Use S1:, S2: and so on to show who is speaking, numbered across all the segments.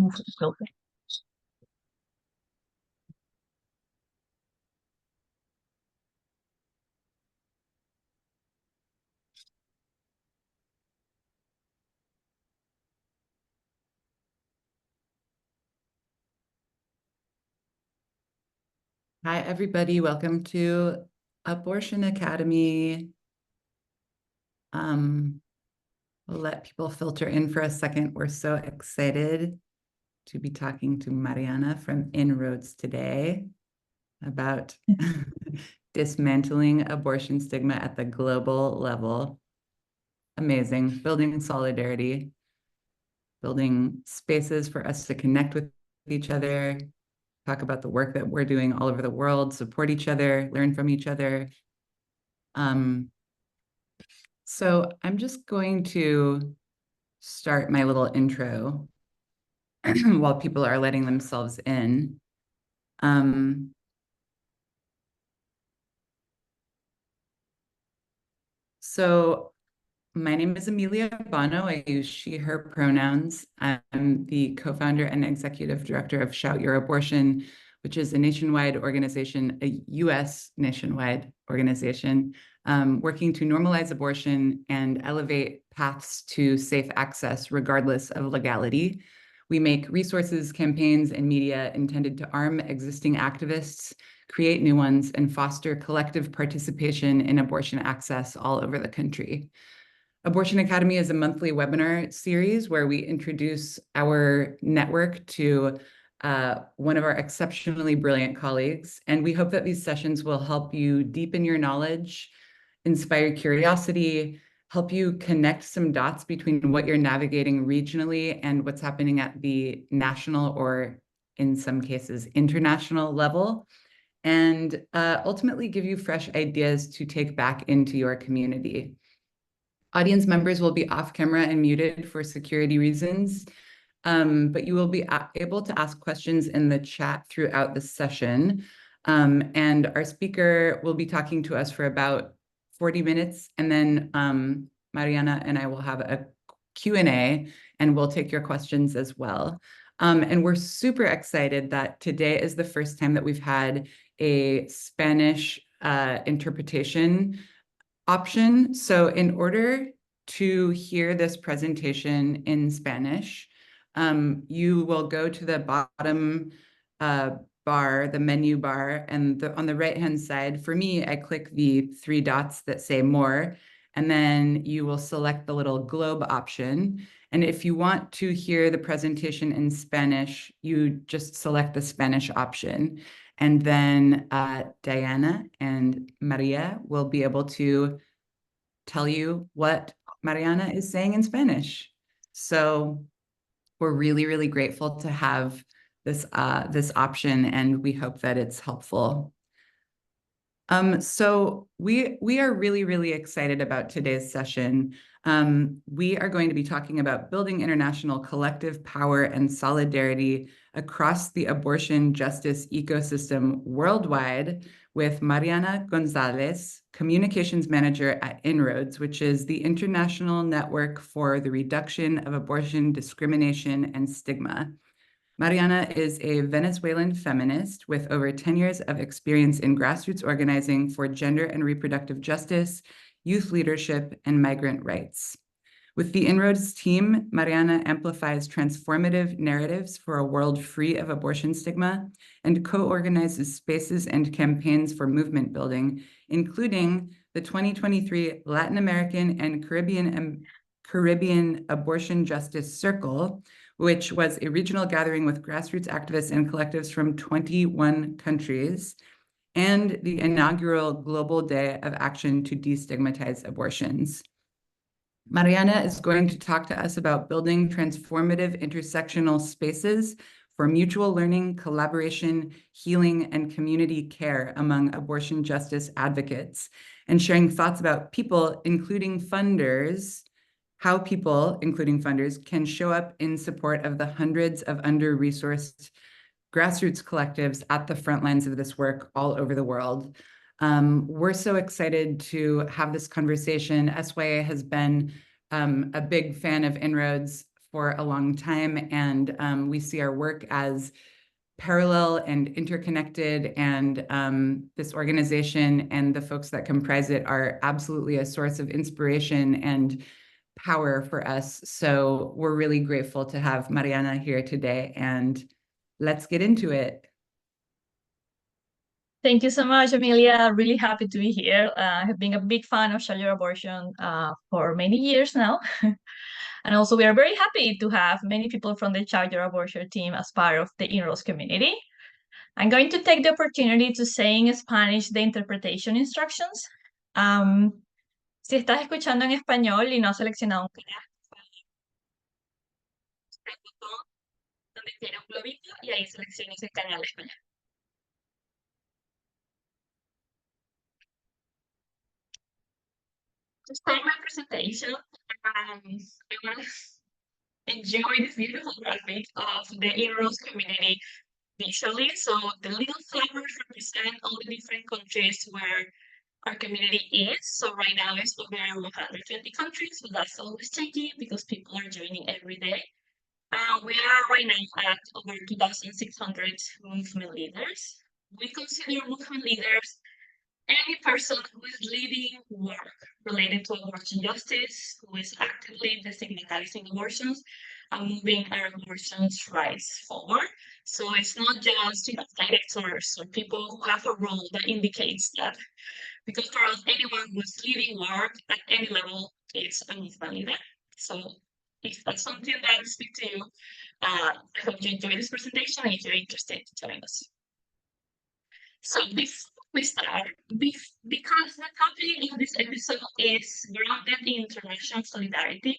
S1: move to the filter.
S2: Hi, everybody. Welcome to Abortion Academy. We'll let people filter in for a second. We're so excited to be talking to Mariana from Inroads today about dismantling abortion stigma at the global level. Amazing. Building solidarity, building spaces for us to connect with each other, talk about the work that we're doing all over the world, support each other, learn from each other. So I'm just going to start my little intro while people are letting themselves in. So my name is Amelia Bono. I use she, her pronouns. I'm the co-founder and executive director of Shout Your Abortion, which is a nationwide organization, a US nationwide organization, working to normalize abortion and elevate paths to safe access regardless of legality. We make resources, campaigns, and media intended to arm existing activists, create new ones, and foster collective participation in abortion access all over the country. Abortion Academy is a monthly webinar series where we introduce our network to one of our exceptionally brilliant colleagues. And we hope that these sessions will help you deepen your knowledge, inspire curiosity, help you connect some dots between what you're navigating regionally and what's happening at the national or, in some cases, international level, and ultimately give you fresh ideas to take back into your community. Audience members will be off camera and muted for security reasons, but you will be able to ask questions in the chat throughout the session. And our speaker will be talking to us for about 40 minutes, and then Mariana and I will have a Q&A, and we'll take your questions as well. And we're super excited that today is the first time that we've had a Spanish interpretation option. So in order to hear this presentation in Spanish, you will go to the bottom bar, the menu bar, and on the right-hand side, for me, I click the three dots that say more, and then you will select the little globe option. And if you want to hear the presentation in Spanish, you just select the Spanish option. And then Diana and Maria will be able to tell you what Mariana is saying in Spanish. So we're really, really grateful to have this option, and we hope that it's helpful. So we are really, really excited about today's session. We are going to be talking about building international collective power and solidarity across the abortion justice ecosystem worldwide with Mariana González, Communications Manager at Inroads, which is the international network for the reduction of abortion discrimination and stigma. Mariana is a Venezuelan feminist with over 10 years of experience in grassroots organizing for gender and reproductive justice, youth leadership, and migrant rights. With the Inroads team, Mariana amplifies transformative narratives for a world free of abortion stigma and co-organizes spaces and campaigns for movement building, including the 2023 Latin American and Caribbean Abortion Justice Circle, which was a regional gathering with grassroots activists and collectives from 21 countries, and the inaugural Global Day of Action to Destigmatize Abortions. Mariana is going to talk to us about building transformative intersectional spaces for mutual learning, collaboration, healing, and community care among abortion justice advocates, and sharing thoughts about people, including funders, how people, including funders, can show up in support of the hundreds of under-resourced grassroots collectives at the front lines of this work all over the world. We're so excited to have this conversation. SYA has been a big fan of Inroads for a long time, and we see our work as parallel and interconnected, and this organization and the folks that comprise it are absolutely a source of inspiration and power for us. So we're really grateful to have Mariana here today, and let's get into it.
S1: Thank you so much, Amelia. Really happy to be here. I have been a big fan of Shout Your Abortion for many years now. And also we are very happy to have many people from the Shout Your Abortion team as part of the inroads community. I'm going to take the opportunity to say in Spanish the interpretation instructions. Si estás escuchando en español y no has seleccionado un canal, el botón donde tiene un globito y ahí selecciones el canal español. To start my presentation, I want to enjoy this beautiful graphic of the inroads community visually. So the little flowers represent all the different countries where our community is. So right now it's over 120 countries, but that's always changing because people are joining every day. We are right now at over 2,600 movement leaders. We consider movement leaders any person who is leading work related to abortion justice, who is actively destigmatizing abortions and moving our abortions rights forward. So it's not just directors or people who have a role that indicates that, because for us, anyone who's leading work at any level is a movement leader. So if that's something that speaks to you, I hope you enjoy this presentation and if you're interested, join us. So before we start, because the topic in this episode is grounded in international solidarity,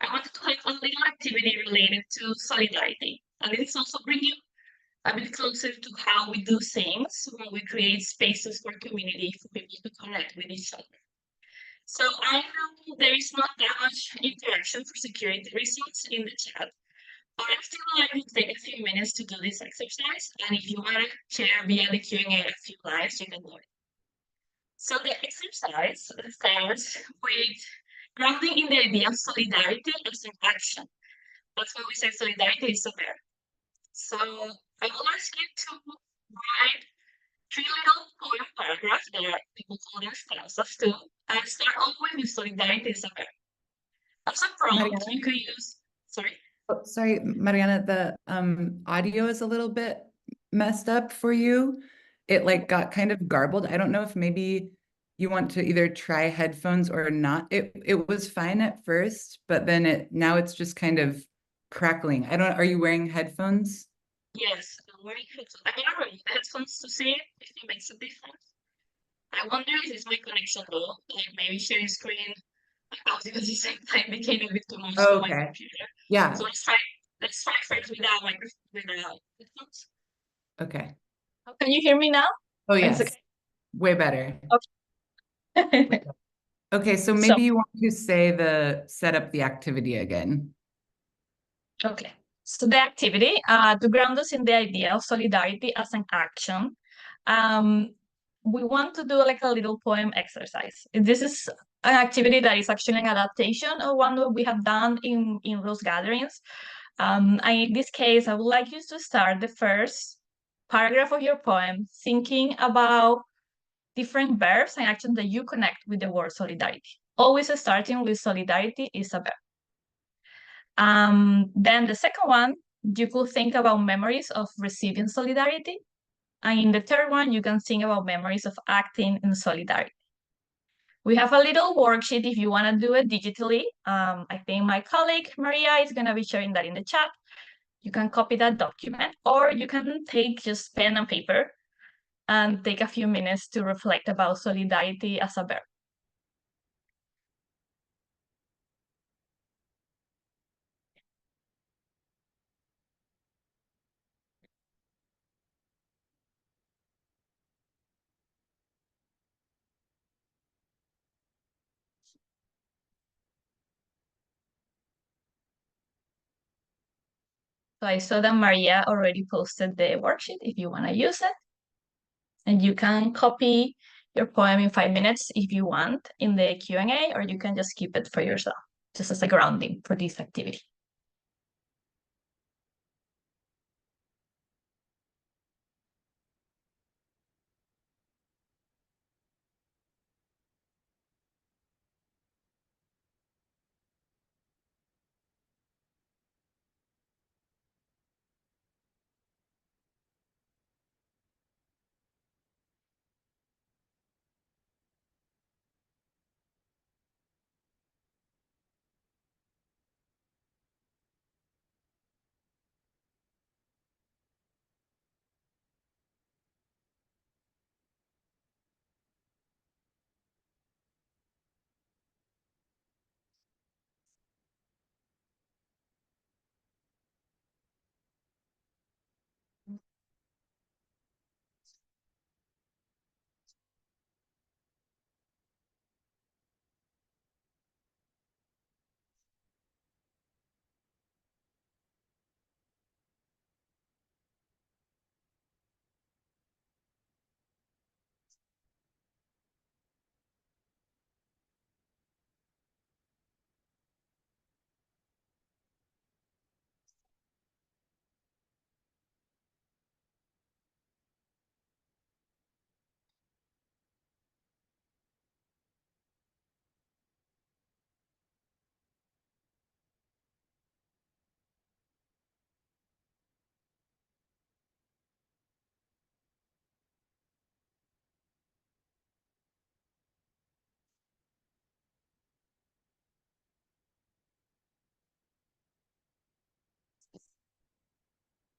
S1: I wanted to have a little activity related to solidarity. And this also brings you a bit closer to how we do things when we create spaces for community, for people to connect with each other. So I know there is not that much interaction for security reasons in the chat, but I still like to take a few minutes to do this exercise. And if you want to share via the Q&A a few lines, you can do it. So the exercise starts with grounding in the idea of solidarity as an action. That's why we say solidarity is aware. So I will ask you to write 3 little poem paragraphs that people call them stanzas too, and start off with solidarity is aware. As a prompt, Mariana, you could use, sorry?
S2: Oh, sorry, Mariana, the audio is a little bit messed up for you. It like got kind of garbled. I don't know if maybe you want to either try headphones or not. It was fine at first, but then now it's just kind of crackling. Are you wearing headphones?
S1: Yes, I'm wearing headphones. I cannot remove headphones to see if it makes a difference. I wonder if it's my connection though, like maybe sharing screen audio at the same time became a bit too much for my computer.
S2: Yeah.
S1: So let's try first without headphones.
S2: Okay.
S1: Can you hear me now?
S2: Oh yes. Okay. Way better.
S1: Okay.
S2: Okay, so maybe you want to set up the activity again.
S1: Okay. So the activity, to ground us in the idea of solidarity as an action, we want to do like a little poem exercise. This is an activity that is actually an adaptation of one that we have done in those gatherings. In this case, I would like you to start the first paragraph of your poem thinking about different verbs and actions that you connect with the word solidarity. Always starting with solidarity is a verb. Then the second one, you could think about memories of receiving solidarity. And in the third one, you can think about memories of acting in solidarity. We have a little worksheet if you want to do it digitally. I think my colleague Maria is going to be sharing that in the chat. You can copy that document, or you can take just pen and paper and take a few minutes to reflect about solidarity as a verb. So I saw that Maria already posted the worksheet if you want to use it. And you can copy your poem in 5 minutes if you want in the Q&A, or you can just keep it for yourself, just as a grounding for this activity.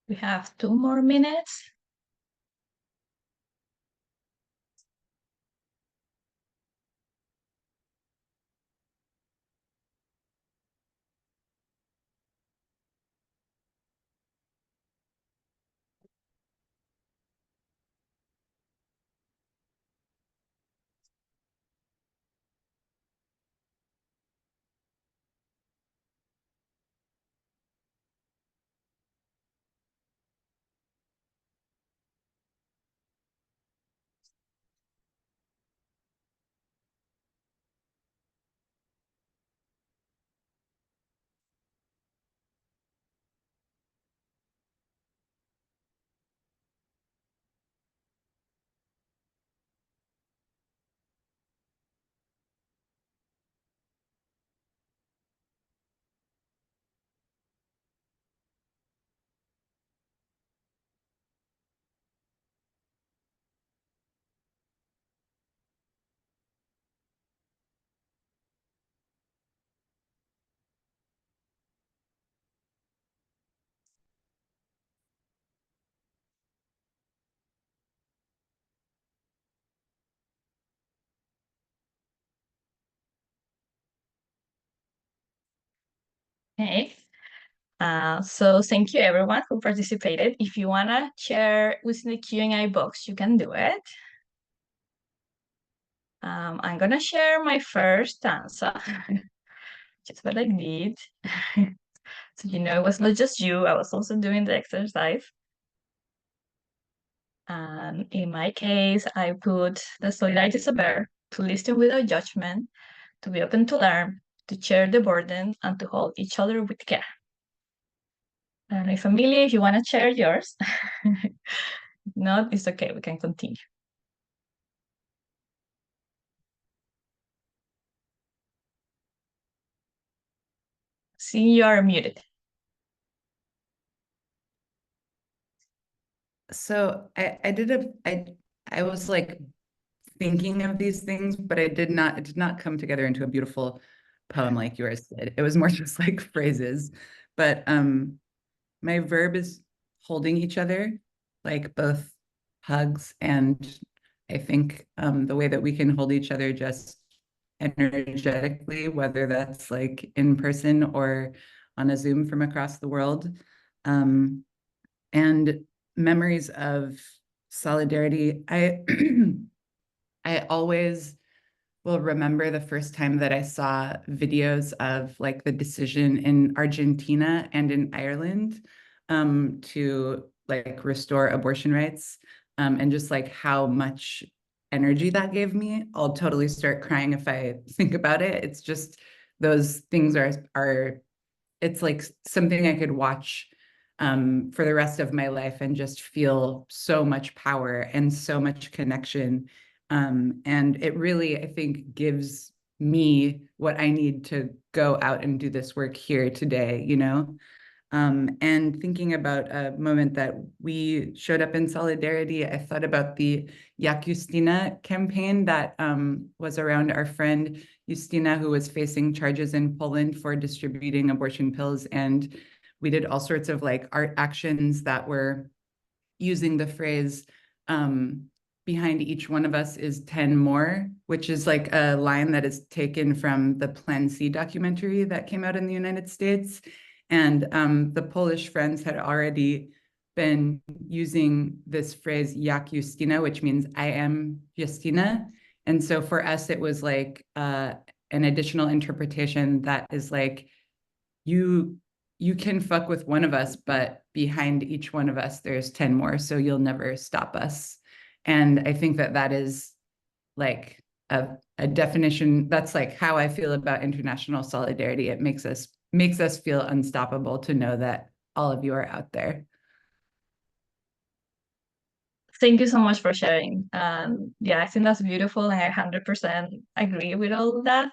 S1: We have 2 more minutes. Okay. So thank you everyone who participated. If you wanna share within the Q&A box, you can do it. I'm gonna share my first answer, just what I did. So you know, it was not just you, I was also doing the exercise. And in my case, I put the solidarity is a bear, to listen without judgment, to be open to learn, to share the burden, and to hold each other with care. I don't know if Amelia, if you want to share yours. If not, it's okay, we can continue. See, you are muted.
S2: So I was like thinking of these things, but it did not come together into a beautiful poem like yours did. It was more just like phrases. But my verb is holding each other, like both hugs and I think the way that we can hold each other just energetically, whether that's like in person or on a Zoom from across the world. And memories of solidarity. I always will remember the first time that I saw videos of like the decision in Argentina and in Ireland to like restore abortion rights, and just like how much energy that gave me. I'll totally start crying if I think about it. It's just those things are it's like something I could watch for the rest of my life and just feel so much power and so much connection. And it really, I think, gives me what I need to go out and do this work here today, you know? And thinking about a moment that we showed up in solidarity, I thought about the Jak Justina campaign that was around our friend Justina, who was facing charges in Poland for distributing abortion pills. And we did all sorts of like art actions that were using the phrase, behind each one of us is 10 more, which is like a line that is taken from the Plan C documentary that came out in the United States. And the Polish friends had already been using this phrase Jak Justina, which means I am Justina. And so for us, it was like an additional interpretation that is like, you you can fuck with one of us, but behind each one of us, there's 10 more. So you'll never stop us. And I think that that is like a definition. That's like how I feel about international solidarity. It makes us feel unstoppable to know that all of you are out there.
S1: Thank you so much for sharing. Yeah, I think that's beautiful, and I 100% agree with all of that.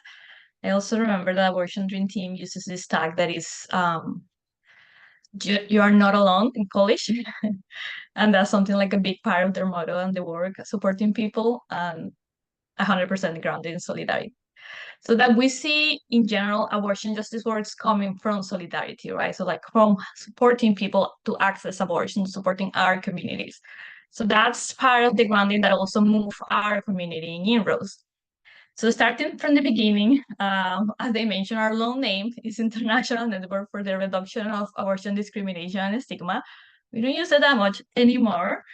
S1: I also remember the Abortion Dream Team uses this tag that is you are not alone in college. And that's something like a big part of their motto and the work supporting people and 100% grounded in solidarity. So that we see in general abortion justice works coming from solidarity, right? So like from supporting people to access abortion, supporting our communities. So that's part of the grounding that also move our community in inroads. So starting from the beginning, as they mentioned, our long name is International Network for the Reduction of Abortion Discrimination and Stigma. We don't use it that much anymore,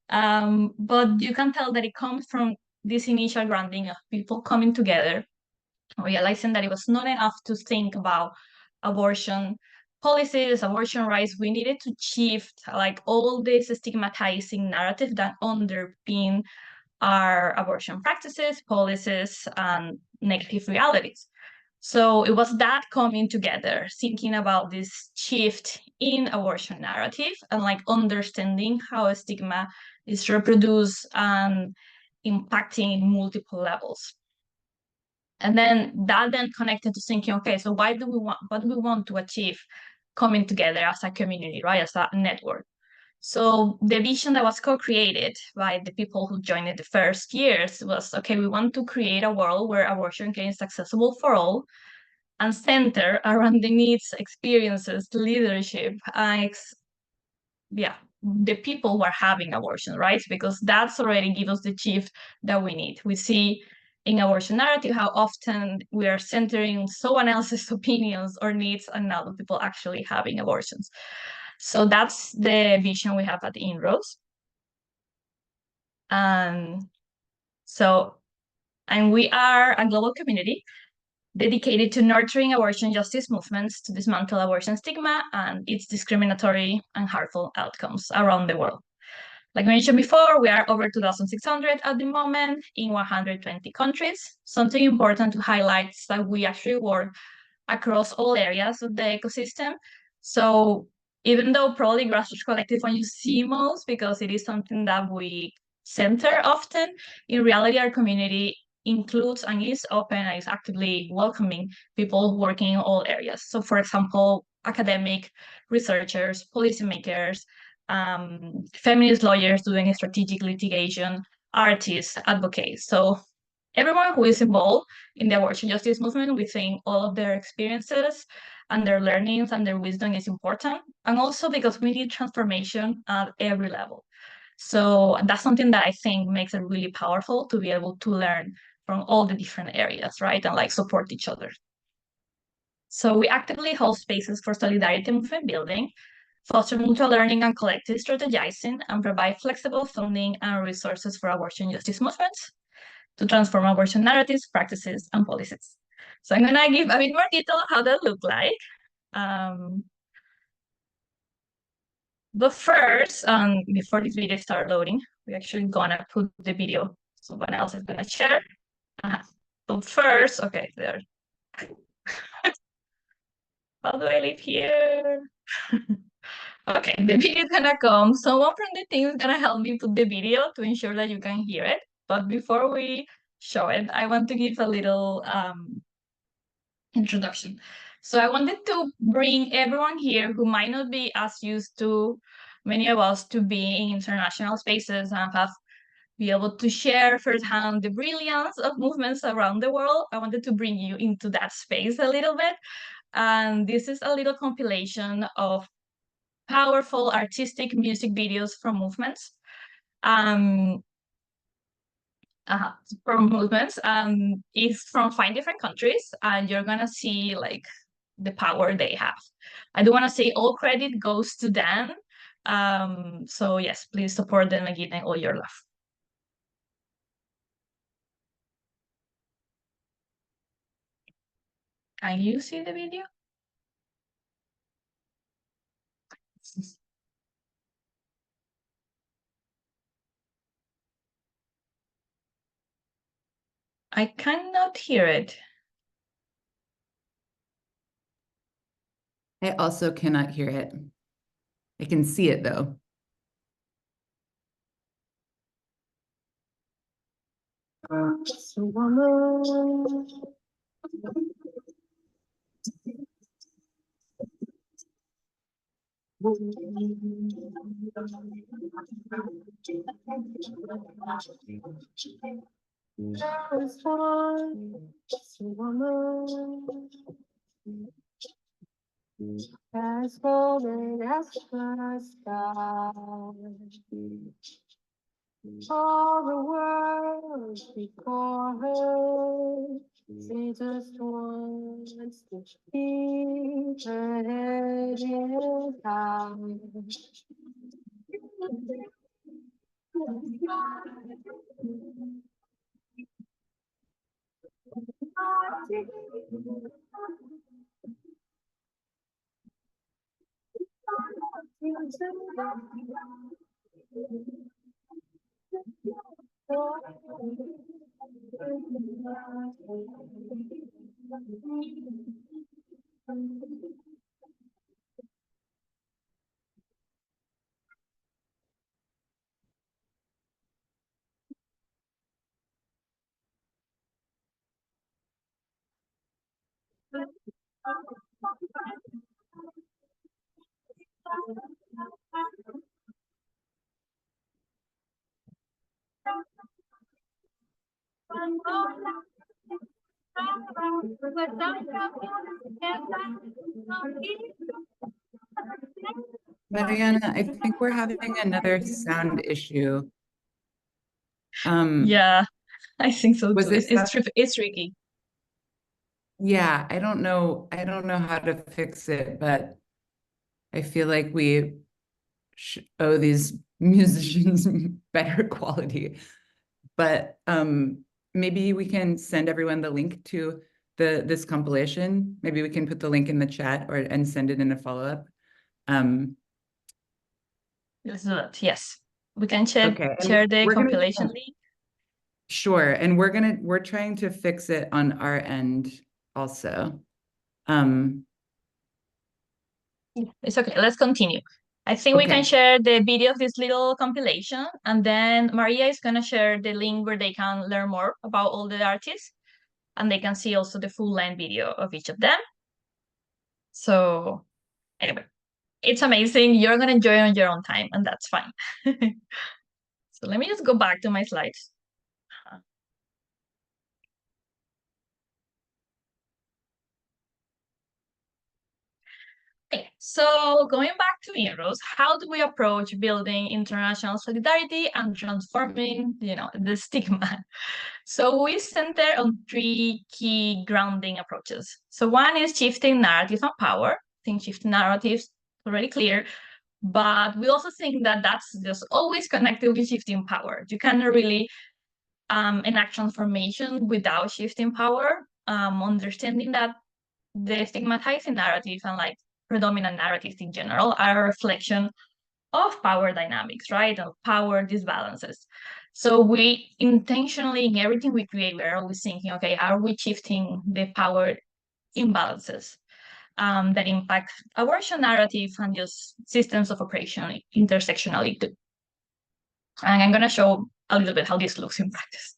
S1: but you can tell that it comes from this initial grounding of people coming together, realizing that it was not enough to think about abortion policies, abortion rights. We needed to shift like all this stigmatizing narrative that underpin our abortion practices, policies, and negative realities. So it was that coming together, thinking about this shift in abortion narrative and like understanding how a stigma is reproduced and impacting multiple levels. And then that then connected to thinking, okay, so what do we want to achieve coming together as a community, right? As a network. So the vision that was co-created by the people who joined in the first years was, okay, we want to create a world where abortion care is accessible for all and center around the needs, experiences, leadership, the people who are having abortion, right? Because that's already gives us the shift that we need. We see in abortion narrative how often we are centering someone else's opinions or needs and not the people actually having abortions. So that's the vision we have at Inroads. And we are a global community dedicated to nurturing abortion justice movements to dismantle abortion stigma and its discriminatory and harmful outcomes around the world. Like I mentioned before, we are over 2,600 at the moment in 120 countries. Something important to highlight is that we actually work across all areas of the ecosystem. So even though probably grassroots collective when you see most because it is something that we center often, in reality our community includes and is open and is actively welcoming people working in all areas. So for example, academic, researchers, policymakers, feminist lawyers doing strategic litigation, artists, advocates. So everyone who is involved in the abortion justice movement, we think all of their experiences and their learnings and their wisdom is important. And also because we need transformation at every level. So that's something that I think makes it really powerful to be able to learn from all the different areas, right? And like support each other. So we actively hold spaces for solidarity movement building, foster mutual learning and collective strategizing, and provide flexible funding and resources for abortion justice movements to transform abortion narratives, practices, and policies. So I'm gonna give a bit more detail how that look like. But first, before this video start loading, we're actually gonna put the video. Someone else is gonna share. But first, okay, there. How do I leave here? Okay, the video is gonna come. Someone from the team is gonna help me put the video to ensure that you can hear it. But before we show it, I want to give a little introduction. So I wanted to bring everyone here who might not be as used to many of us to be in international spaces and have be able to share firsthand the brilliance of movements around the world. I wanted to bring you into that space a little bit. And this is a little compilation of powerful artistic music videos from movements. Um, from movements is from 5 different countries, and you're gonna see like the power they have. I do want to say all credit goes to them. So yes, please support them and give them all your love. Can you see the video? I cannot hear it.
S2: I also cannot hear it. I can see it though.
S1: There is once a woman as golden as the sky. All the world before her, she just wants to keep her head high.
S2: Mariana, I think we're having another sound issue.
S1: Yeah, I think so
S2: Was
S1: too.
S2: it
S1: It's tricky.
S2: Yeah, I don't know how to fix it, but I feel like we owe these musicians better quality. But maybe we can send everyone the link to this compilation. Maybe we can put the link in the chat and send it in a follow-up.
S1: Let's do that. Yes, we can
S2: Okay, and
S1: share the
S2: we're gonna
S1: compilation link.
S2: sure, and we're trying to fix it on our end also.
S1: It's okay. Let's continue. I think we can
S2: Okay.
S1: share the video of this little compilation, and then Maria is going to share the link where they can learn more about all the artists, and they can see also the full length video of each of them. So, anyway, it's amazing. You're going to enjoy it on your own time, and that's fine. So, let me just go back to my slides. Okay, so going back to inroads, how do we approach building international solidarity and transforming, the stigma? So we center on three key grounding approaches. So one is shifting narratives and power. I think shifting narratives already clear, but we also think that that's just always connected with shifting power. You cannot really enact transformation without shifting power. Understanding that the stigmatizing narratives and like predominant narratives in general are a reflection of power dynamics, right? Of power disbalances. So we intentionally, in everything we create, we're always thinking, okay, are we shifting the power imbalances that impact abortion narrative and just systems of operation intersectionally too? And I'm going to show a little bit how this looks in practice.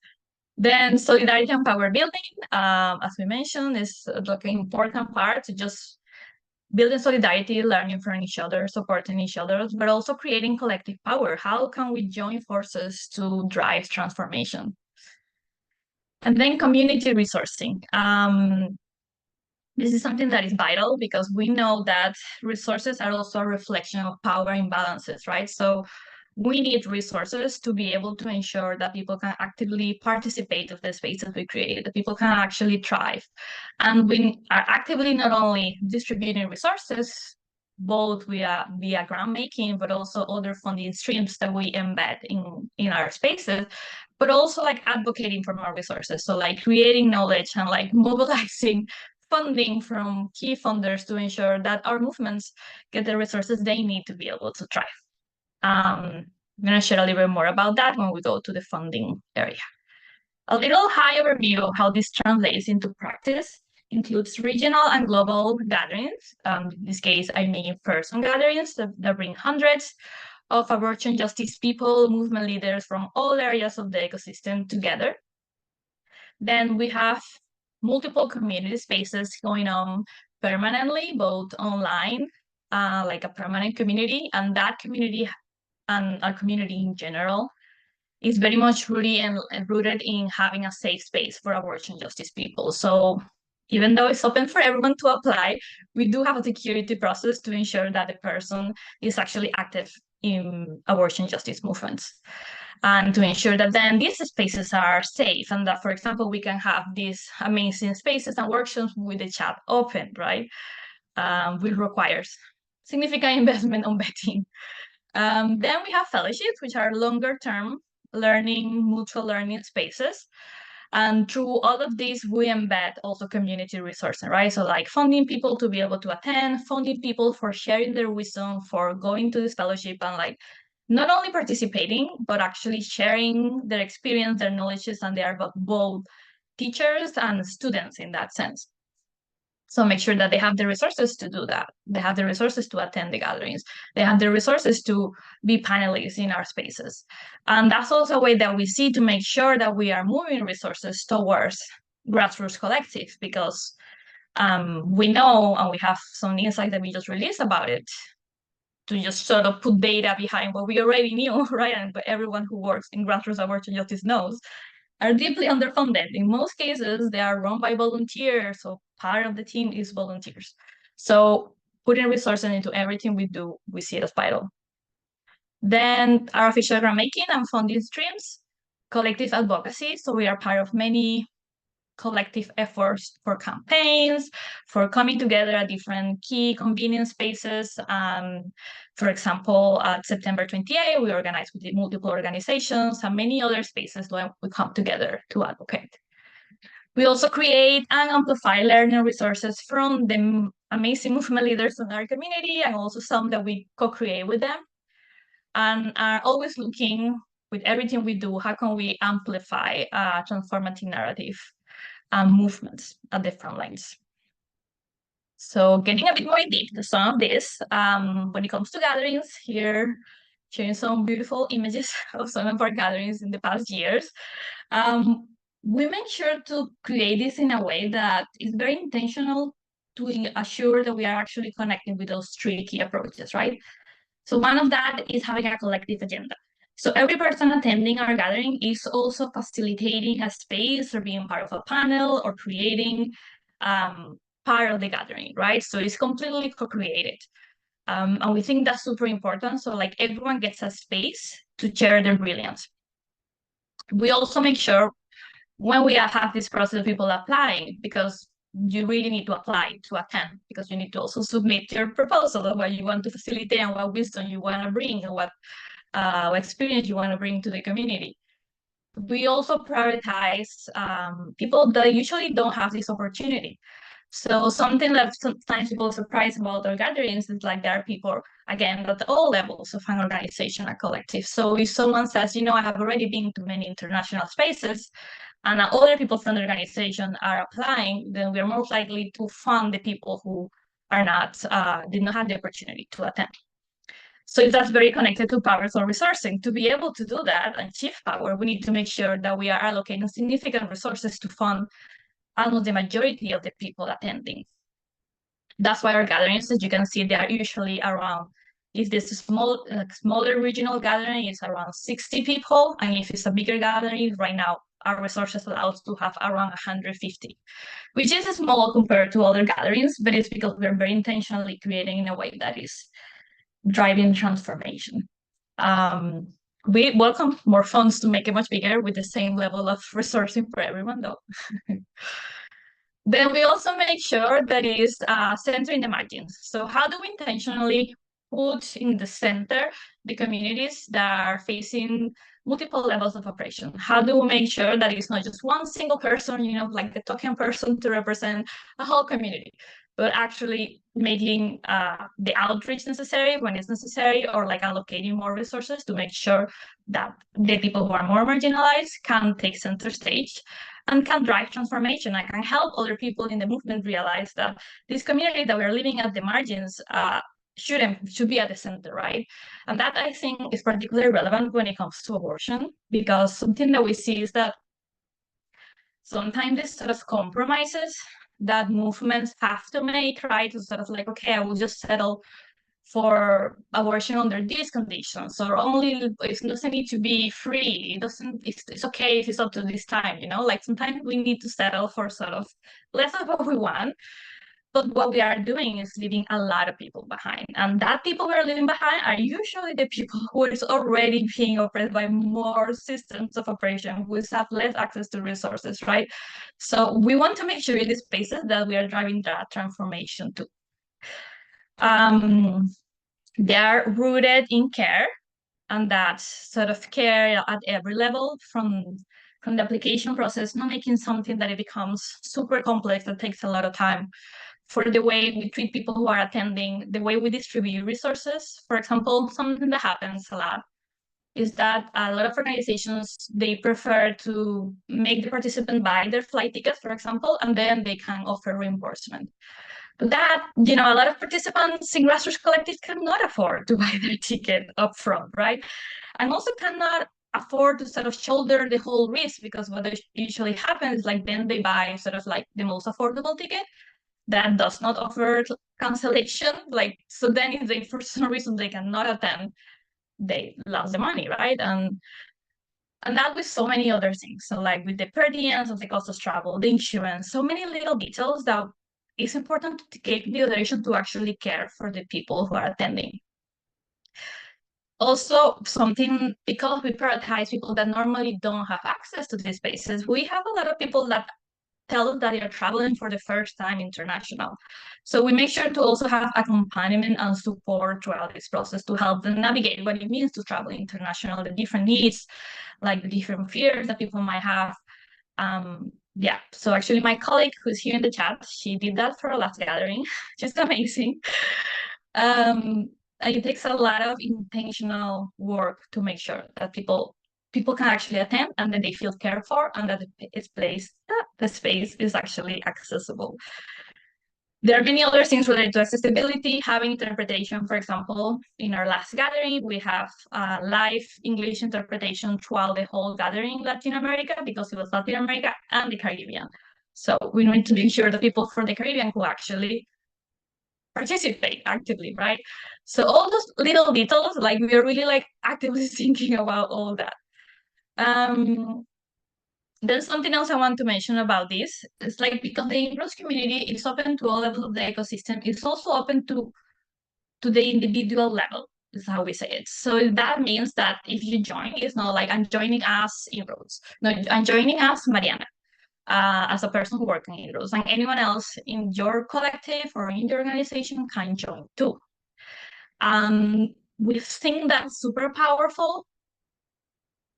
S1: Then solidarity and power building, as we mentioned, is like an important part to just building solidarity, learning from each other, supporting each other, but also creating collective power. How can we join forces to drive transformation? And then community resourcing. This is something that is vital because we know that resources are also a reflection of power imbalances, right? So we need resources to be able to ensure that people can actively participate of the spaces we create, that people can actually thrive. And we are actively not only distributing resources, both via grant making, but also other funding streams that we embed in our spaces, but also like advocating for more resources. So like creating knowledge and like mobilizing funding from key funders to ensure that our movements get the resources they need to be able to thrive. I'm going to share a little bit more about that when we go to the funding area. A little high overview of how this translates into practice includes regional and global gatherings. In this case, I mean in-person gatherings that bring hundreds of abortion justice people, movement leaders from all areas of the ecosystem together. Then we have multiple community spaces going on permanently, both online, like a permanent community, and that community and our community in general is very much rooted in having a safe space for abortion justice people. So even though it's open for everyone to apply, we do have a security process to ensure that the person is actually active in abortion justice movements, and to ensure that then these spaces are safe, and that, for example, we can have these amazing spaces and workshops with the chat open, right? Which requires significant investment on vetting. Then we have fellowships, which are longer term learning, mutual learning spaces. And through all of these, we embed also community resources, right? So like funding people to be able to attend, funding people for sharing their wisdom, for going to this fellowship, and like not only participating, but actually sharing their experience, their knowledges, and they are both teachers and students in that sense. So make sure that they have the resources to do that. They have the resources to attend the gatherings. They have the resources to be panelists in our spaces. And that's also a way that we see to make sure that we are moving resources towards grassroots collectives, because we know, and we have some insight that we just released about it, to just sort of put data behind what we already knew, right? And everyone who works in grassroots abortion justice knows, are deeply underfunded. In most cases, they are run by volunteers, so part of the team is volunteers. So putting resources into everything we do, we see it as vital. Then our official grant making and funding streams, collective advocacy. So we are part of many collective efforts for campaigns, for coming together at different key convenience spaces. For example, at September 28, we organized with multiple organizations and many other spaces where we come together to advocate. We also create and amplify learning resources from the amazing movement leaders in our community, and also some that we co-create with them, and are always looking with everything we do, how can we amplify a transformative narrative and movements at the front lines. So getting a bit more deep to some of this, when it comes to gatherings, here sharing some beautiful images of some of our gatherings in the past years. We make sure to create this in a way that is very intentional to assure that we are actually connecting with those three key approaches, right? So one of that is having a collective agenda. So every person attending our gathering is also facilitating a space or being part of a panel or creating part of the gathering, right? So it's completely co-created. And we think that's super important. So like everyone gets a space to share their brilliance. We also make sure when we have this process of people applying, because you really need to apply to attend, because you need to also submit your proposal of what you want to facilitate and what wisdom you want to bring and what experience you want to bring to the community. We also prioritize people that usually don't have this opportunity. So something that sometimes people are surprised about our gatherings is like there are people, again, at all levels of an organization or collective. So if someone says, you know, I have already been to many international spaces, and other people from the organization are applying, then we are more likely to fund the people who are not, did not have the opportunity to attend. So that's very connected to powers or resourcing. To be able to do that and shift power, we need to make sure that we are allocating significant resources to fund almost the majority of the people attending. That's why our gatherings, as you can see, they are usually around, if this is smaller regional gathering, it's around 60 people. And if it's a bigger gathering, right now, our resources allow us to have around 150, which is small compared to other gatherings, but it's because we're very intentionally creating in a way that is driving transformation. We welcome more funds to make it much bigger with the same level of resourcing for everyone, though. Then we also make sure that it is centering the margins. So how do we intentionally put in the center the communities that are facing multiple levels of oppression? How do we make sure that it's not just one single person, you know, like the token person to represent a whole community, but actually making the outreach necessary when it's necessary, or like allocating more resources to make sure that the people who are more marginalized can take center stage and can drive transformation and can help other people in the movement realize that this community that we're living at the margins should be at the center, right? And that, I think, is particularly relevant when it comes to abortion, because something that we see is that sometimes this sort of compromises that movements have to make, right? To sort of like, okay, I will just settle for abortion under these conditions, or only it doesn't need to be free. It's okay if it's up to this time, you know, like sometimes we need to settle for sort of less of what we want, but what we are doing is leaving a lot of people behind. And that people we are leaving behind are usually the people who is already being oppressed by more systems of oppression, who have less access to resources, right? So we want to make sure in the spaces that we are driving that transformation to. They are rooted in care, and that sort of care at every level, from the application process, not making something that it becomes super complex that takes a lot of time, for the way we treat people who are attending, the way we distribute resources. For example, something that happens a lot is that a lot of organizations, they prefer to make the participant buy their flight tickets, for example, and then they can offer reimbursement. But that, you know, a lot of participants in grassroots collectives cannot afford to buy their ticket upfront, right? And also cannot afford to sort of shoulder the whole risk, because what usually happens, like then they buy sort of like the most affordable ticket that does not offer cancellation. Like, so then if they, for some reason, they cannot attend, they lost the money, right? And that with so many other things. So like with the per diems of the cost of travel, the insurance, so many little details that it's important to take the duration to actually care for the people who are attending. Also, something, because we prioritize people that normally don't have access to these spaces, we have a lot of people that tell us that they are traveling for the first time international. So we make sure to also have accompaniment and support throughout this process to help them navigate what it means to travel international, the different needs, like the different fears that people might have. Yeah, so actually my colleague who's here in the chat, she did that for our last gathering, just amazing. And it takes a lot of intentional work to make sure that people can actually attend, and that they feel cared for, and that the space is actually accessible. There are many other things related to accessibility, having interpretation. For example, in our last gathering, we have live English interpretation throughout the whole gathering in Latin America, because it was Latin America and the Caribbean. So we need to make sure that people from the Caribbean who actually participate actively, right? So all those little details, like we are really like actively thinking about all that. There's something else I want to mention about this. It's like, because the inroads community is open to all levels of the ecosystem, it's also open to the individual level, is how we say it. So that means that if you join, it's not like I'm joining as inroads. No, I'm joining as Mariana, as a person who works in inroads, and anyone else in your collective or in your organization can join too. We think that's super powerful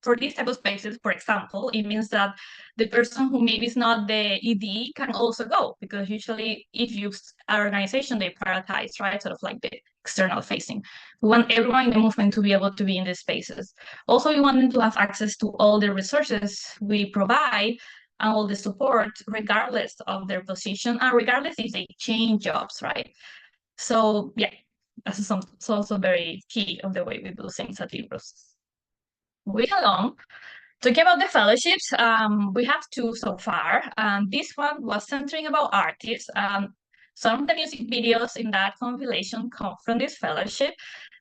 S1: for these type of spaces. For example, it means that the person who maybe is not the ED can also go, because usually if you are an organization, they prioritize, right, sort of like the external facing. We want everyone in the movement to be able to be in these spaces. Also, we want them to have access to all the resources we provide and all the support, regardless of their position and regardless if they change jobs, right? So yeah, that's also very key of the way we do things at Libros. Moving along, talking about the fellowships, we have two so far. This one was centering about artists. Some of the music videos in that compilation come from this fellowship.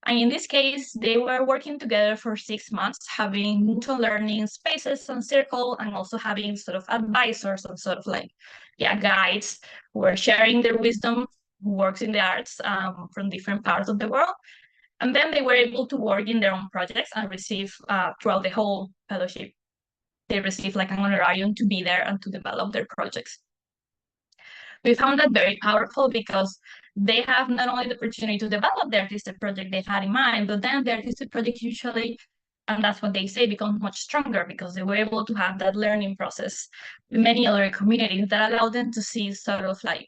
S1: And in this case, they were working together for 6 months, having mutual learning spaces and circle, and also having sort of advisors and sort of like, yeah, guides who were sharing their wisdom, who works in the arts from different parts of the world. And then they were able to work in their own projects and receive, throughout the whole fellowship, they receive like an honorarium to be there and to develop their projects. We found that very powerful, because they have not only the opportunity to develop the artistic project they had in mind, but then the artistic project usually, and that's what they say, becomes much stronger, because they were able to have that learning process with many other communities that allow them to see sort of like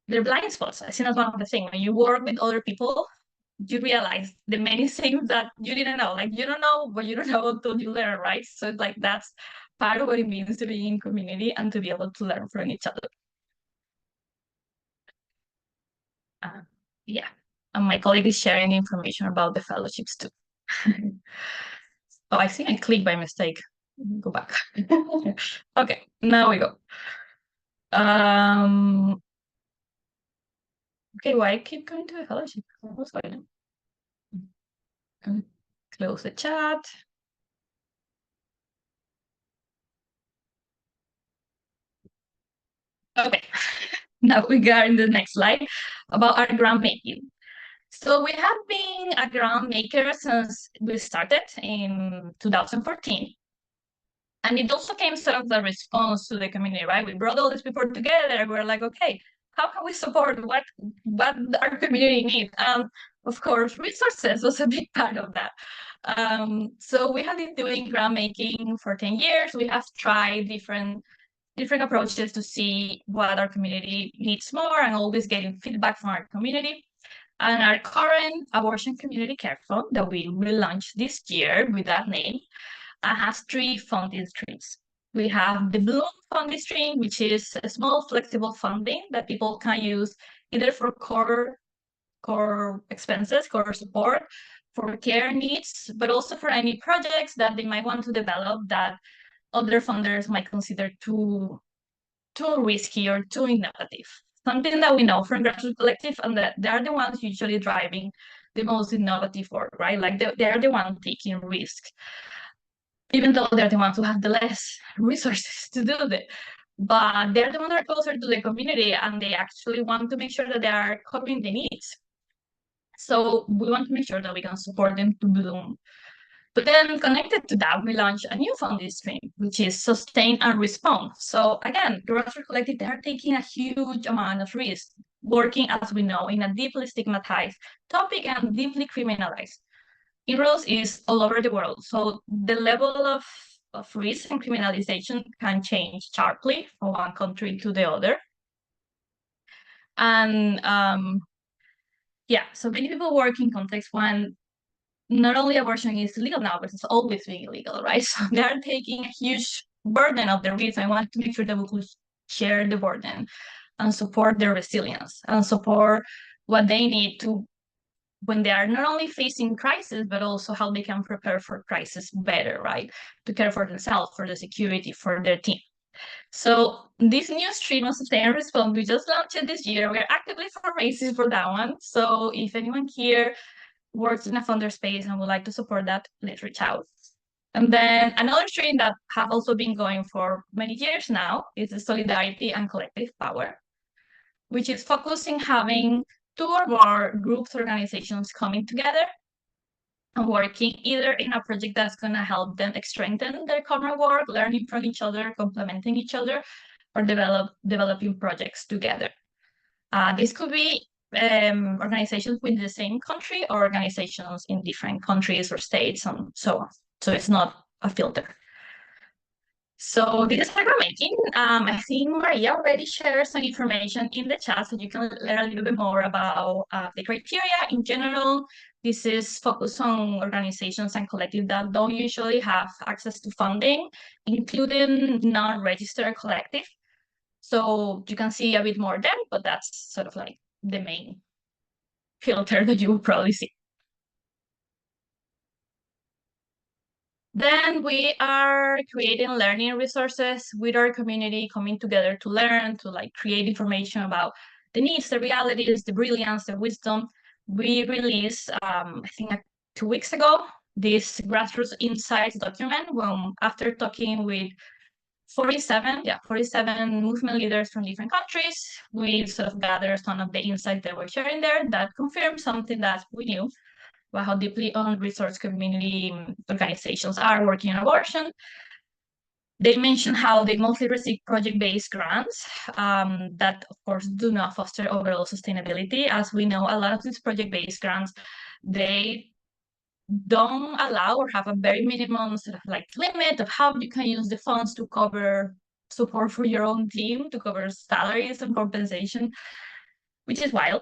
S1: their blind spots. I think that's one of the things. When you work with other people, you realize the many things that you didn't know. Like, you don't know what you don't know until you learn, right? So like that's part of what it means to be in community and to be able to learn from each other. Yeah, and my colleague is sharing information about the fellowships too. Oh, I think I clicked by mistake. Go back. Okay, now we go. Okay, why I keep going to the fellowship? What's going on? Close the chat. Okay, now we go in the next slide about our grant making. So we have been a grant maker since we started in 2014. And it also came sort of the response to the community, right? We brought all these people together. We're like, okay, how can we support what our community needs? Of course, resources was a big part of that. So we have been doing grant making for 10 years. We have tried different approaches to see what our community needs more and always getting feedback from our community. And our current abortion community care fund that we relaunched this year with that name has three funding streams. We have the Bloom funding stream, which is a small flexible funding that people can use either for core expenses, core support, for care needs, but also for any projects that they might want to develop that other funders might consider too risky or too innovative. Something that we know from grassroots collective, and that they are the ones usually driving the most innovative work, right? Like they are the ones taking risks, even though they're the ones who have the less resources to do that. But they're the ones that are closer to the community, and they actually want to make sure that they are covering the needs. So we want to make sure that we can support them to bloom. But then connected to that, we launched a new funding stream, which is sustain and respond. So again, grassroots collective, they are taking a huge amount of risk, working, as we know, in a deeply stigmatized topic and deeply criminalized. Inroads is all over the world. So the level of risk and criminalization can change sharply from one country to the other. And yeah, so many people work in contexts when not only abortion is legal now, but it's always been illegal, right? So they're taking a huge burden of the risk. I want to make sure that we could share the burden and support their resilience and support what they need to, when they are not only facing crisis, but also how they can prepare for crisis better, right? To care for themselves, for the security, for their team. So this new stream of sustain and respond, we just launched it this year. We're actively fundraising for that one. So if anyone here works in a funder space and would like to support that, please reach out. And then another stream that have also been going for many years now is the solidarity and collective power, which is focusing having two or more groups, organizations coming together and working either in a project that's going to help them strengthen their current work, learning from each other, complementing each other, or developing projects together. This could be organizations within the same country or organizations in different countries or states and so on. So it's not a filter. So this is program making. I think Maria already shared some information in the chat, so you can learn a little bit more about the criteria in general. This is focused on organizations and collectives that don't usually have access to funding, including non-registered collective. So you can see a bit more there, but that's sort of like the main filter that you will probably see. Then we are creating learning resources with our community, coming together to learn, to like create information about the needs, the realities, the brilliance, the wisdom. We released, I think 2 weeks ago, this grassroots insights document after talking with 47 movement leaders from different countries. We sort of gathered some of the insights that were sharing there that confirmed something that we knew about how deeply unresourced community organizations are working on abortion. They mentioned how they mostly receive project-based grants that, of course, do not foster overall sustainability. As we know, a lot of these project-based grants, they don't allow or have a very minimum sort of like limit of how you can use the funds to cover support for your own team, to cover salaries and compensation, which is wild.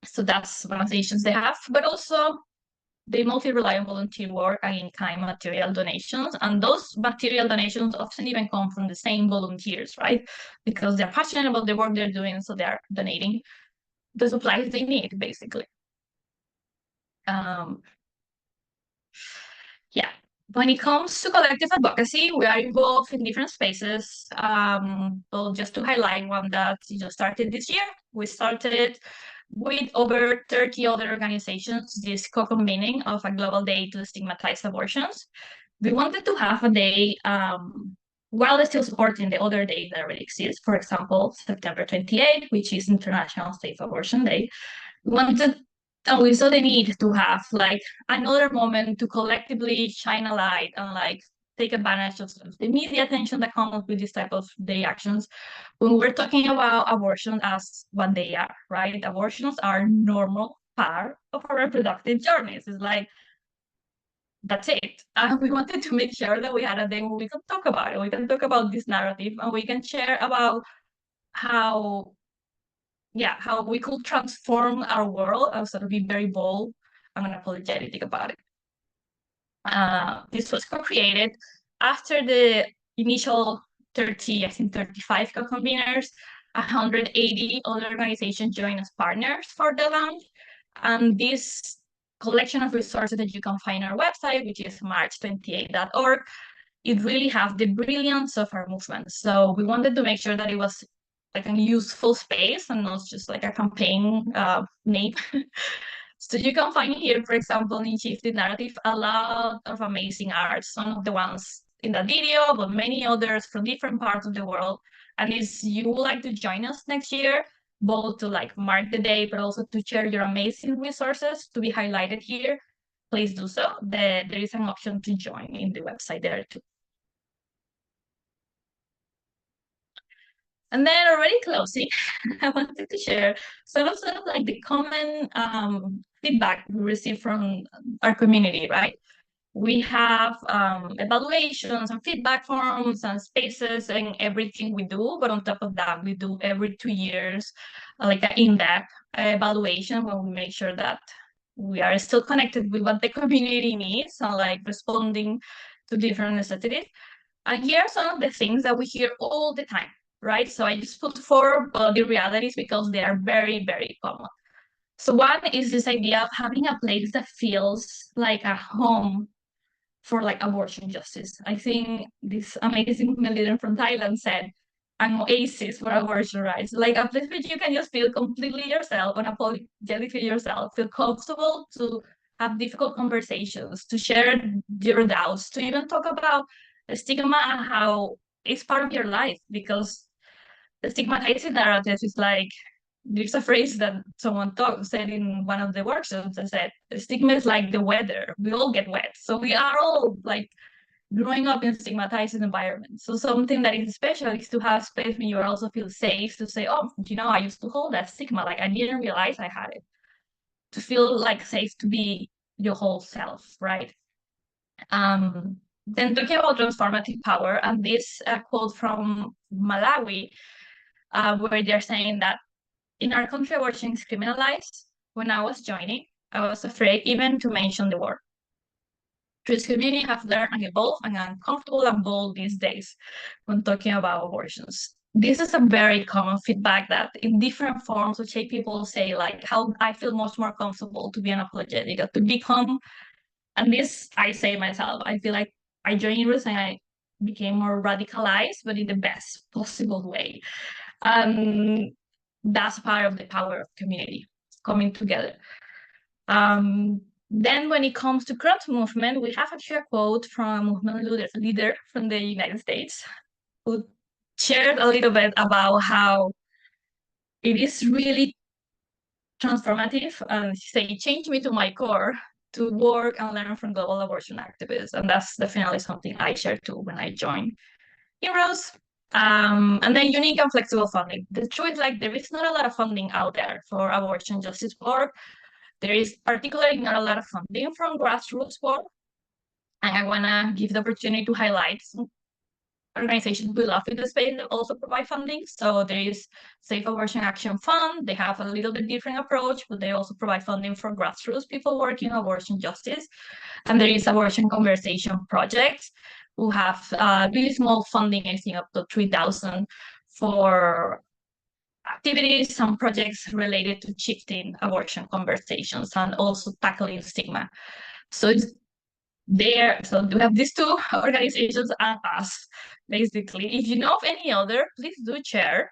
S1: So that's one of the issues they have, but also they mostly rely on volunteer work and in-kind material donations. And those material donations often even come from the same volunteers, right? Because they're passionate about the work they're doing, so they're donating the supplies they need, basically. Yeah. When it comes to collective advocacy, we are involved in different spaces. Well, just to highlight one that just started this year, we started with over 30 other organizations, this co-convening of a global day to stigmatize abortions. We wanted to have a day while still supporting the other days that already exist. For example, September 28th, which is International Safe Abortion Day. We wanted, and we saw the need to have like another moment to collectively shine a light and like take advantage of the media attention that comes with this type of day actions when we're talking about abortion as what they are, right? Abortions are normal part of our reproductive journeys. It's like that's it. And we wanted to make sure that we had a day where we can talk about it. We can talk about this narrative and we can share about how, yeah, how we could transform our world and sort of be very bold and unapologetic about it. This was co-created after the initial 30, I think 35 co-conveners, 180 other organizations joined as partners for the launch. And this collection of resources that you can find on our website, which is march28.org, it really has the brilliance of our movement. So we wanted to make sure that it was like a useful space and not just like a campaign name. So you can find here, for example, in Shifted Narrative, a lot of amazing art, some of the ones in that video, but many others from different parts of the world. And if you would like to join us next year, both to like mark the day, but also to share your amazing resources to be highlighted here, please do so. There is an option to join in the website there too. And then already closing, I wanted to share sort of like the common feedback we receive from our community, right? We have evaluations and feedback forms and spaces and everything we do. But on top of that, we do every 2 years, like an in-depth evaluation where we make sure that we are still connected with what the community needs and like responding to different necessities. And here are some of the things that we hear all the time, right? So I just put 4 body realities because they are very, very common. So one is this idea of having a place that feels like a home for like abortion justice. I think this amazing movement leader from Thailand said, an oasis for abortion rights, like a place where you can just feel completely yourself, unapologetically yourself, feel comfortable to have difficult conversations, to share your doubts, to even talk about the stigma and how it's part of your life. Because the stigmatizing narrative is like, there's a phrase that someone said in one of the workshops that said, stigma is like the weather. We all get wet. So we are all like growing up in stigmatized environments. So something that is special is to have space when you also feel safe to say, oh, you know, I used to hold that stigma. Like I didn't realize I had it. To feel like safe to be your whole self, right? Then talking about transformative power, and this quote from Malawi, where they're saying that in our country, abortion is criminalized. When I was joining, I was afraid even to mention the word. Trans community have learned and evolved and are comfortable and bold these days when talking about abortions. This is a very common feedback that in different forms, which people say like how I feel much more comfortable to be unapologetic, to become, and this I say myself, I feel like I joined INROADS and I became more radicalized, but in the best possible way. That's part of the power of community coming together. Then when it comes to crowd movement, we have actually a quote from a movement leader from the United States who shared a little bit about how it is really transformative and say, change me to my core to work and learn from global abortion activists. And that's definitely something I share too when I joined INROADS. And then unique and flexible funding. The truth is like there is not a lot of funding out there for abortion justice work. There is particularly not a lot of funding from grassroots work. And I want to give the opportunity to highlight some organizations we love in the space that also provide funding. So there is Safe Abortion Action Fund. They have a little bit different approach, but they also provide funding for grassroots people working on abortion justice. And there is Abortion Conversation Project, who have really small funding, I think up to 3,000 for activities and projects related to shifting abortion conversations and also tackling stigma. So it's there. So we have these 2 organizations and us, basically. If you know of any other, please do share.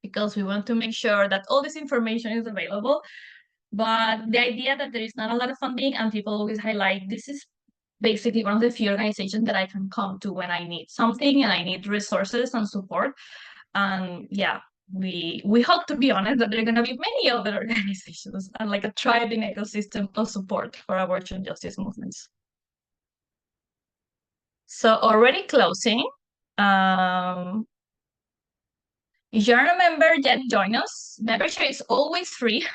S1: because we want to make sure that all this information is available. But the idea that there is not a lot of funding, and people always highlight, this is basically one of the few organizations that I can come to when I need something and I need resources and support. And yeah, we hope, to be honest, that there are going to be many other organizations and like a thriving ecosystem of support for abortion justice movements. So already closing. If you're a member, then join us. Membership is always free.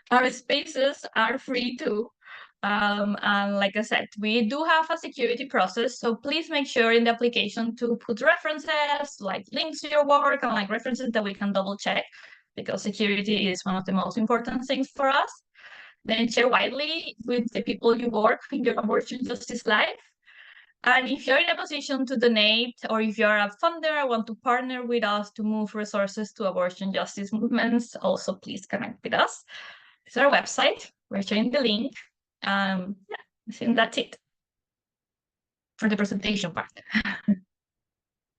S1: Our spaces are free too. And like I said, we do have a security process, so please make sure in the application to put references, like links to your work and like references that we can double check, because security is one of the most important things for us. Then share widely with the people you work in your abortion justice life. And if you're in a position to donate, or if you're a funder and want to partner with us to move resources to abortion justice movements, also please connect with us. This is our website. We're sharing the link. Yeah, I think that's it for the presentation part.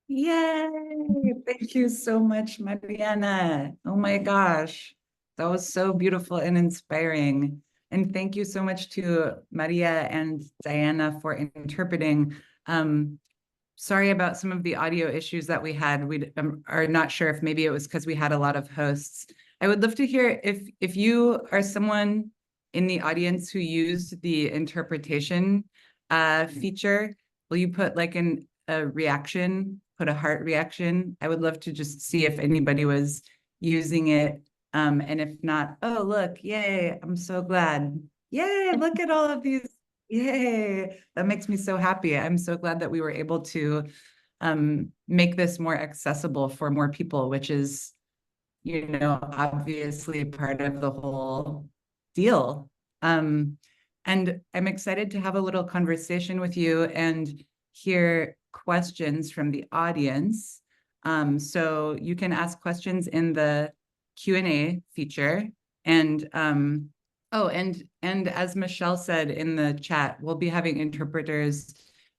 S2: Yay! Thank you so much, Mariana. Oh my gosh, that was so beautiful and inspiring. And thank you so much to Maria and Diana for interpreting. Sorry about some of the audio issues that we had. We are not sure if maybe it was because we had a lot of hosts. I would love to hear if you are someone in the audience who used the interpretation feature, will you put like a reaction, put a heart reaction? I would love to just see if anybody was using it. And if not, oh, look, yay, I'm so glad. Yay, look at all of these. Yay, that makes me so happy. I'm so glad that we were able to make this more accessible for more people, which is, you know, obviously part of the whole deal. And I'm excited to have a little conversation with you and hear questions from the audience. So you can ask questions in the Q&A feature. And oh, and as Michelle said in the chat, we'll be having interpreters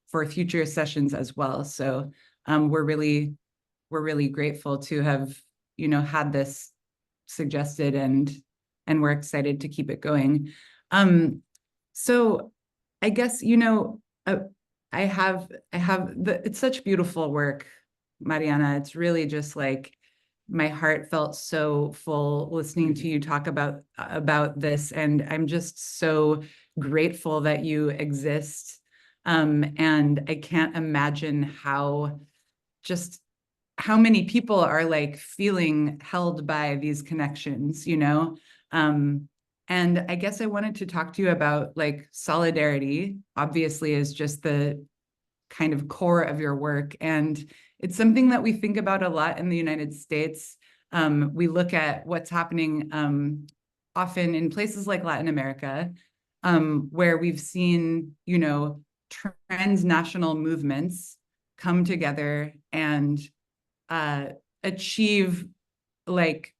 S2: for future sessions as well. So we're really grateful to have, you know, had this suggested, and we're excited to keep it going. So I guess, you know, I have it's such beautiful work, Mariana. It's really just like my heart felt so full listening to you talk about this, and I'm just so grateful that you exist. And I can't imagine how many people are like feeling held by these connections, you know? And I guess I wanted to talk to you about like solidarity, obviously, is just the kind of core of your work. And it's something that we think about a lot in the United States. We look at what's happening often in places like Latin America, where we've seen, you know, transnational movements come together and achieve like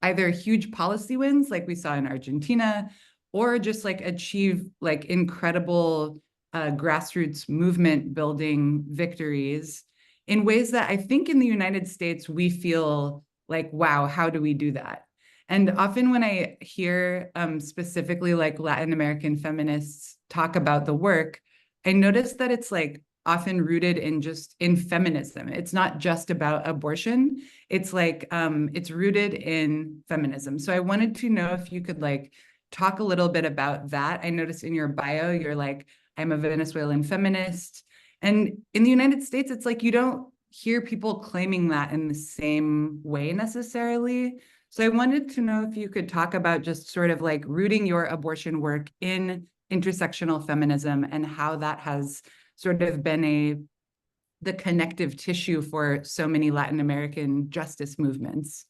S2: either huge policy wins like we saw in Argentina, or just like achieve like incredible grassroots movement building victories in ways that I think in the United States we feel like, wow, how do we do that? And often when I hear specifically like Latin American feminists talk about the work, I notice that it's like often rooted in feminism. It's not just about abortion. It's like, it's rooted in feminism. So I wanted to know if you could like talk a little bit about that. I noticed in your bio, you're like, I'm a Venezuelan feminist. And in the United States, it's like, you don't hear people claiming that in the same way necessarily. So I wanted to know if you could talk about just sort of like rooting your abortion work in intersectional feminism and how that has sort of been the connective tissue for so many Latin American justice movements.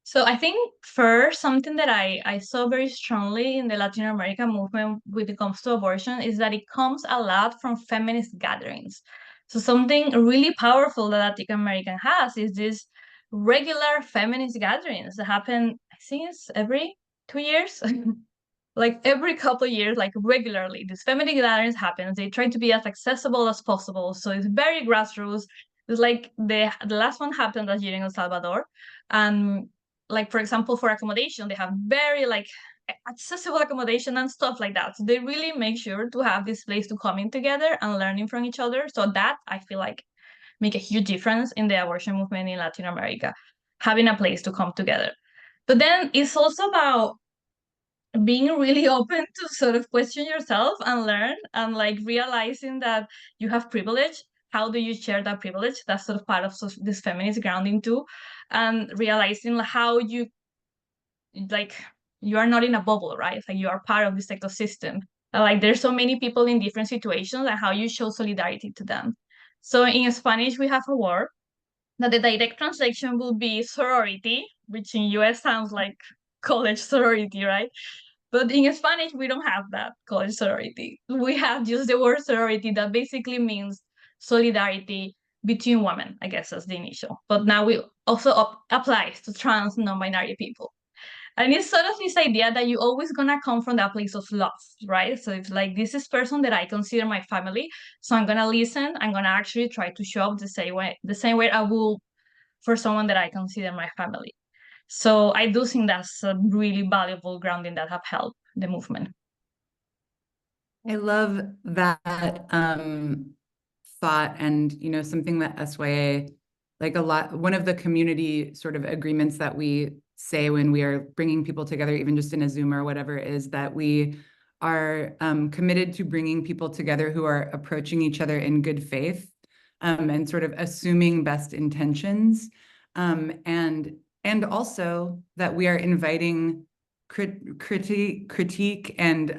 S1: So I think first, something that I saw very strongly in the Latin American movement when it comes to abortion is that it comes a lot from feminist gatherings. So something really powerful that Latin American has is this regular feminist gatherings that happen, I think it's every 2 years. Like every couple of years, like regularly, these feminist gatherings happen. They try to be as accessible as possible. So it's very grassroots. It's like the last one happened last year in El Salvador, and like for example for accommodation they have very like accessible accommodation and stuff like that. So they really make sure to have this place to coming together and learning from each other. So that I feel like make a huge difference in the abortion movement in Latin America, having a place to come together. But then it's also about being really open to sort of question yourself and learn and like realizing that you have privilege. How do you share that privilege? That's sort of part of this feminist grounding too, and realizing how you like you are not in a bubble, right? It's like you are part of this ecosystem. And, like there's so many people in different situations and how you show solidarity to them. So in Spanish we have a word that the direct translation will be sorority, which in US sounds like college sorority, right? But in Spanish, we don't have that college sorority. We have just the word sorority that basically means solidarity between women, I guess, as the initial. But now we also applies to trans non-binary people. And it's sort of this idea that you're always gonna come from that place of love, right? So it's like this is person that I consider my family. So I'm gonna listen. I'm gonna actually try to show up the same way I will for someone that I consider my family. So I do think that's a really valuable grounding that have helped the movement.
S2: I love that thought, and something that SYA, like one of the community sort of agreements that we say when we are bringing people together, even just in a Zoom or whatever, is that we are committed to bringing people together who are approaching each other in good faith, and sort of assuming best intentions, and also that we are inviting critique and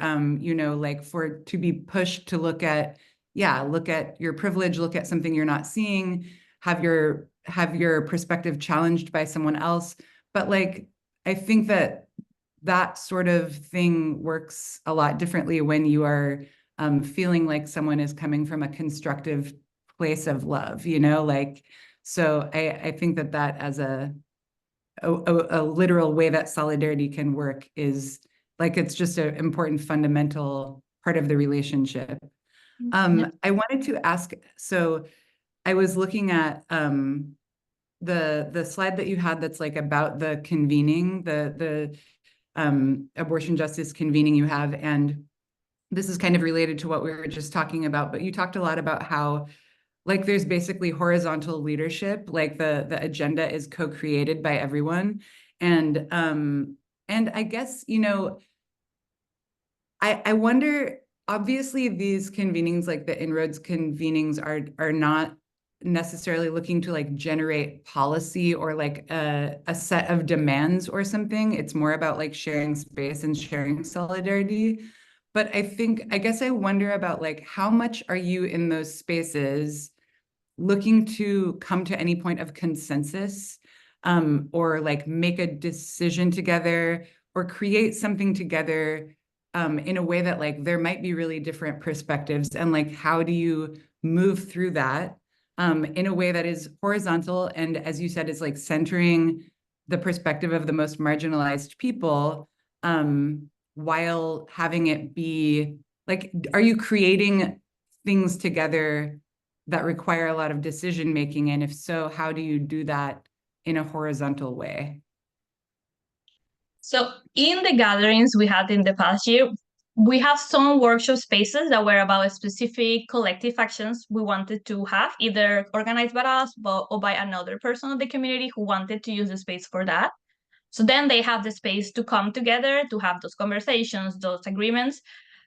S2: like to be pushed to look at your privilege, look at something you're not seeing, have your perspective challenged by someone else. But like I think that sort of thing works a lot differently when you are feeling like someone is coming from a constructive place of love, like. So I think that as a literal way that solidarity can work is like it's just an important fundamental part of the relationship. I wanted to ask, so I was looking at the slide that you had that's like about the convening, the abortion justice convening you have, and this is kind of related to what we were just talking about, but you talked a lot about how like there's basically horizontal leadership, like the agenda is co-created by everyone. And I guess, I wonder, obviously these convenings, like the inroads convenings are not necessarily looking to like generate policy or like a set of demands or something. It's more about like sharing space and sharing solidarity. But I guess I wonder about like how much are you in those spaces looking to come to any point of consensus, or like make a decision together or create something together, in a way that like there might be really different perspectives, and like how do you move through that in a way that is horizontal and, as you said, is like centering the perspective of the most marginalized people, while having it be like, are you creating things together that require a lot of decision making? And if so, how do you do that in a horizontal way?
S1: So in the gatherings we had in the past year, we have some workshop spaces that were about specific collective actions we wanted to have, either organized by us or by another person of the community who wanted to use the space for that. So then they have the space to come together to have those conversations, those agreements.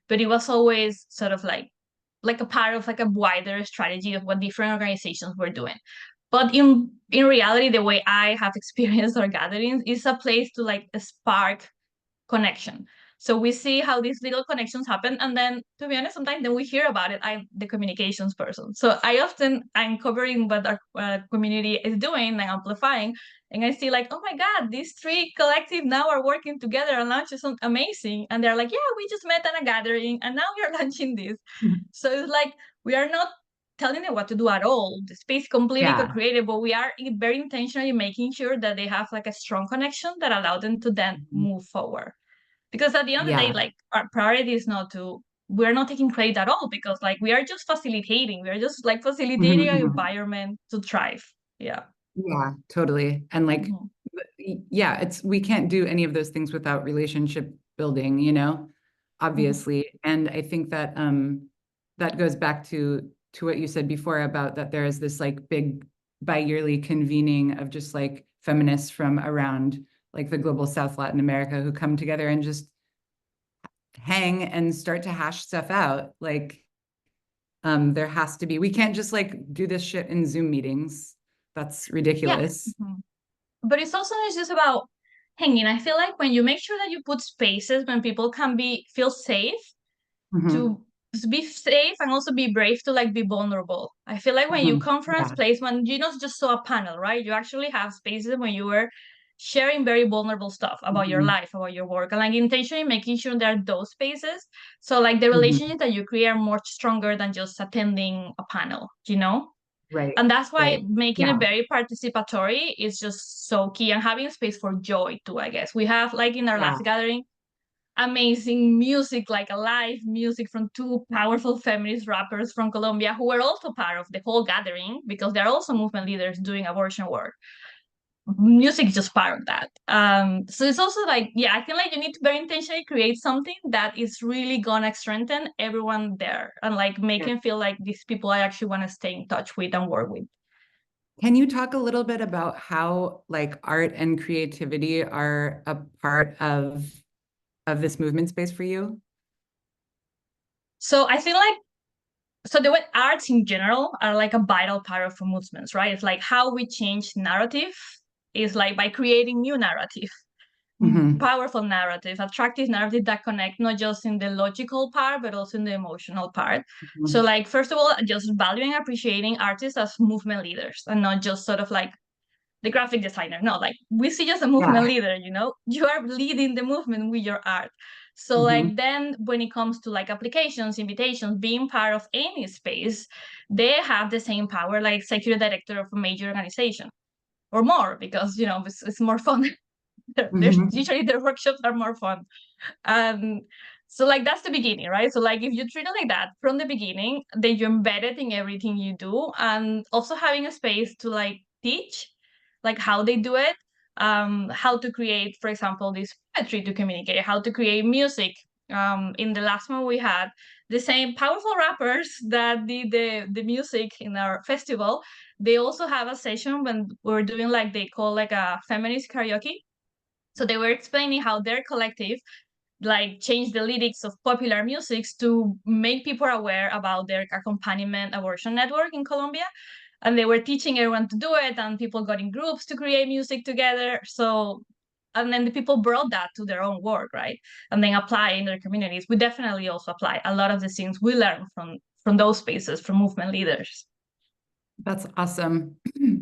S1: But it was always sort of like a part of like a wider strategy of what different organizations were doing. But in reality, the way I have experienced our gatherings is a place to like spark connection. So we see how these little connections happen, and then to be honest, sometimes then we hear about it. I'm the communications person, so I'm covering what our community is doing and amplifying, and I see like, oh my god, these three collective now are working together and launching something amazing, and they're like, yeah, we just met at a gathering and now we are launching this. So it's like we are not telling them what to do at all. The space completely
S2: Yeah.
S1: co-created, but we are very intentionally making sure that they have like a strong connection that allow them to then move forward. Because at the end of the day,
S2: Yeah.
S1: like our priority is not to we're not taking credit at all, because like we are just facilitating. We are just like facilitating an environment to thrive. Yeah.
S2: Yeah, totally. And like,
S1: Mhm.
S2: yeah, we can't do any of those things without relationship building,
S1: Mhm.
S2: obviously. And I think that that goes back to what you said before about that there is this like big bi-yearly convening of just like feminists from around like the global South, Latin America, who come together and just hang and start to hash stuff out. Like there has to be, we can't just like do this shit in Zoom meetings. That's
S1: Yeah.
S2: ridiculous.
S1: Mhm. But it's also not just about hanging. I feel like when you make sure that you put spaces when people can feel safe
S2: Mhm.
S1: to be safe and also be brave to like be vulnerable. I feel like when you
S2: Mhm.
S1: come from a
S2: Yeah.
S1: place when you not just saw a panel, right? You actually have spaces when you were sharing very vulnerable stuff about your
S2: Mhm.
S1: life, about your work, and like intentionally making sure there are those spaces. So like the
S2: Mhm.
S1: relationships that you create are much stronger than just attending a panel, you know?
S2: Right.
S1: And that's why
S2: Right.
S1: making it
S2: Yeah.
S1: very participatory is just so key, and having space for joy too, I guess. We have like in our
S2: Yeah.
S1: last gathering amazing music, like a live music from two powerful feminist rappers from Colombia who were also part of the whole gathering because they're also movement leaders doing abortion work. Music is just part of that. So it's also like, yeah, I feel like you need to very intentionally create something that is really gonna strengthen everyone there and like make
S2: Yeah.
S1: them feel like these people I actually want to stay in touch with and work with.
S2: Can you talk a little bit about how like art and creativity are a part of this movement space for you?
S1: So I feel like the way arts in general are like a vital part of movements, right? It's like how we change narrative is like by creating new narrative,
S2: Mhm.
S1: powerful narrative, attractive narrative that connect not just in the logical part but also in the emotional part. So
S2: Mhm.
S1: like first of all, just valuing and appreciating artists as movement leaders and not just sort of like the graphic designer. No, like we see you as a movement
S2: Yeah.
S1: leader, you are leading the movement with your art. So
S2: Mhm.
S1: like then when it comes to like applications, invitations, being part of any space, they have the same power like executive director of a major organization or more, because it's more fun. There's
S2: Mhm.
S1: usually their workshops are more fun. um so like that's the beginning, right? So like if you treat it like that from the beginning, then you embed it in everything you do, and also having a space to like teach like how they do it, how to create, for example, this poetry to communicate, how to create music. In the last one we had the same powerful rappers that did the music in our festival. They also have a session when we're doing like they call like a feminist karaoke. So they were explaining how their collective like changed the lyrics of popular musics to make people aware about their accompaniment abortion network in Colombia. And they were teaching everyone to do it, and people got in groups to create music together. So, and then the people brought that to their own work, right? And then apply in their communities. We definitely also apply a lot of the things we learn from those spaces, from movement leaders.
S2: That's awesome.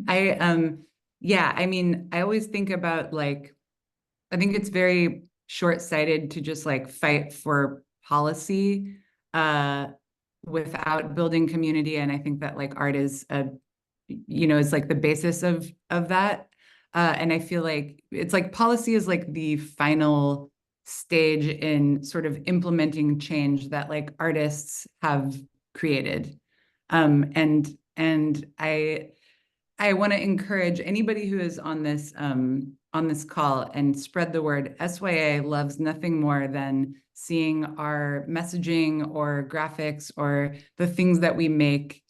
S2: I yeah, I mean, I always think about like I think it's very short-sighted to just like fight for policy uh without building community. And I think that like art is is like the basis of that. And I feel like it's like policy is like the final stage in sort of implementing change that like artists have created. And I want to encourage anybody who is on this call and spread the word. SYA loves nothing more than seeing our messaging or graphics or the things that we make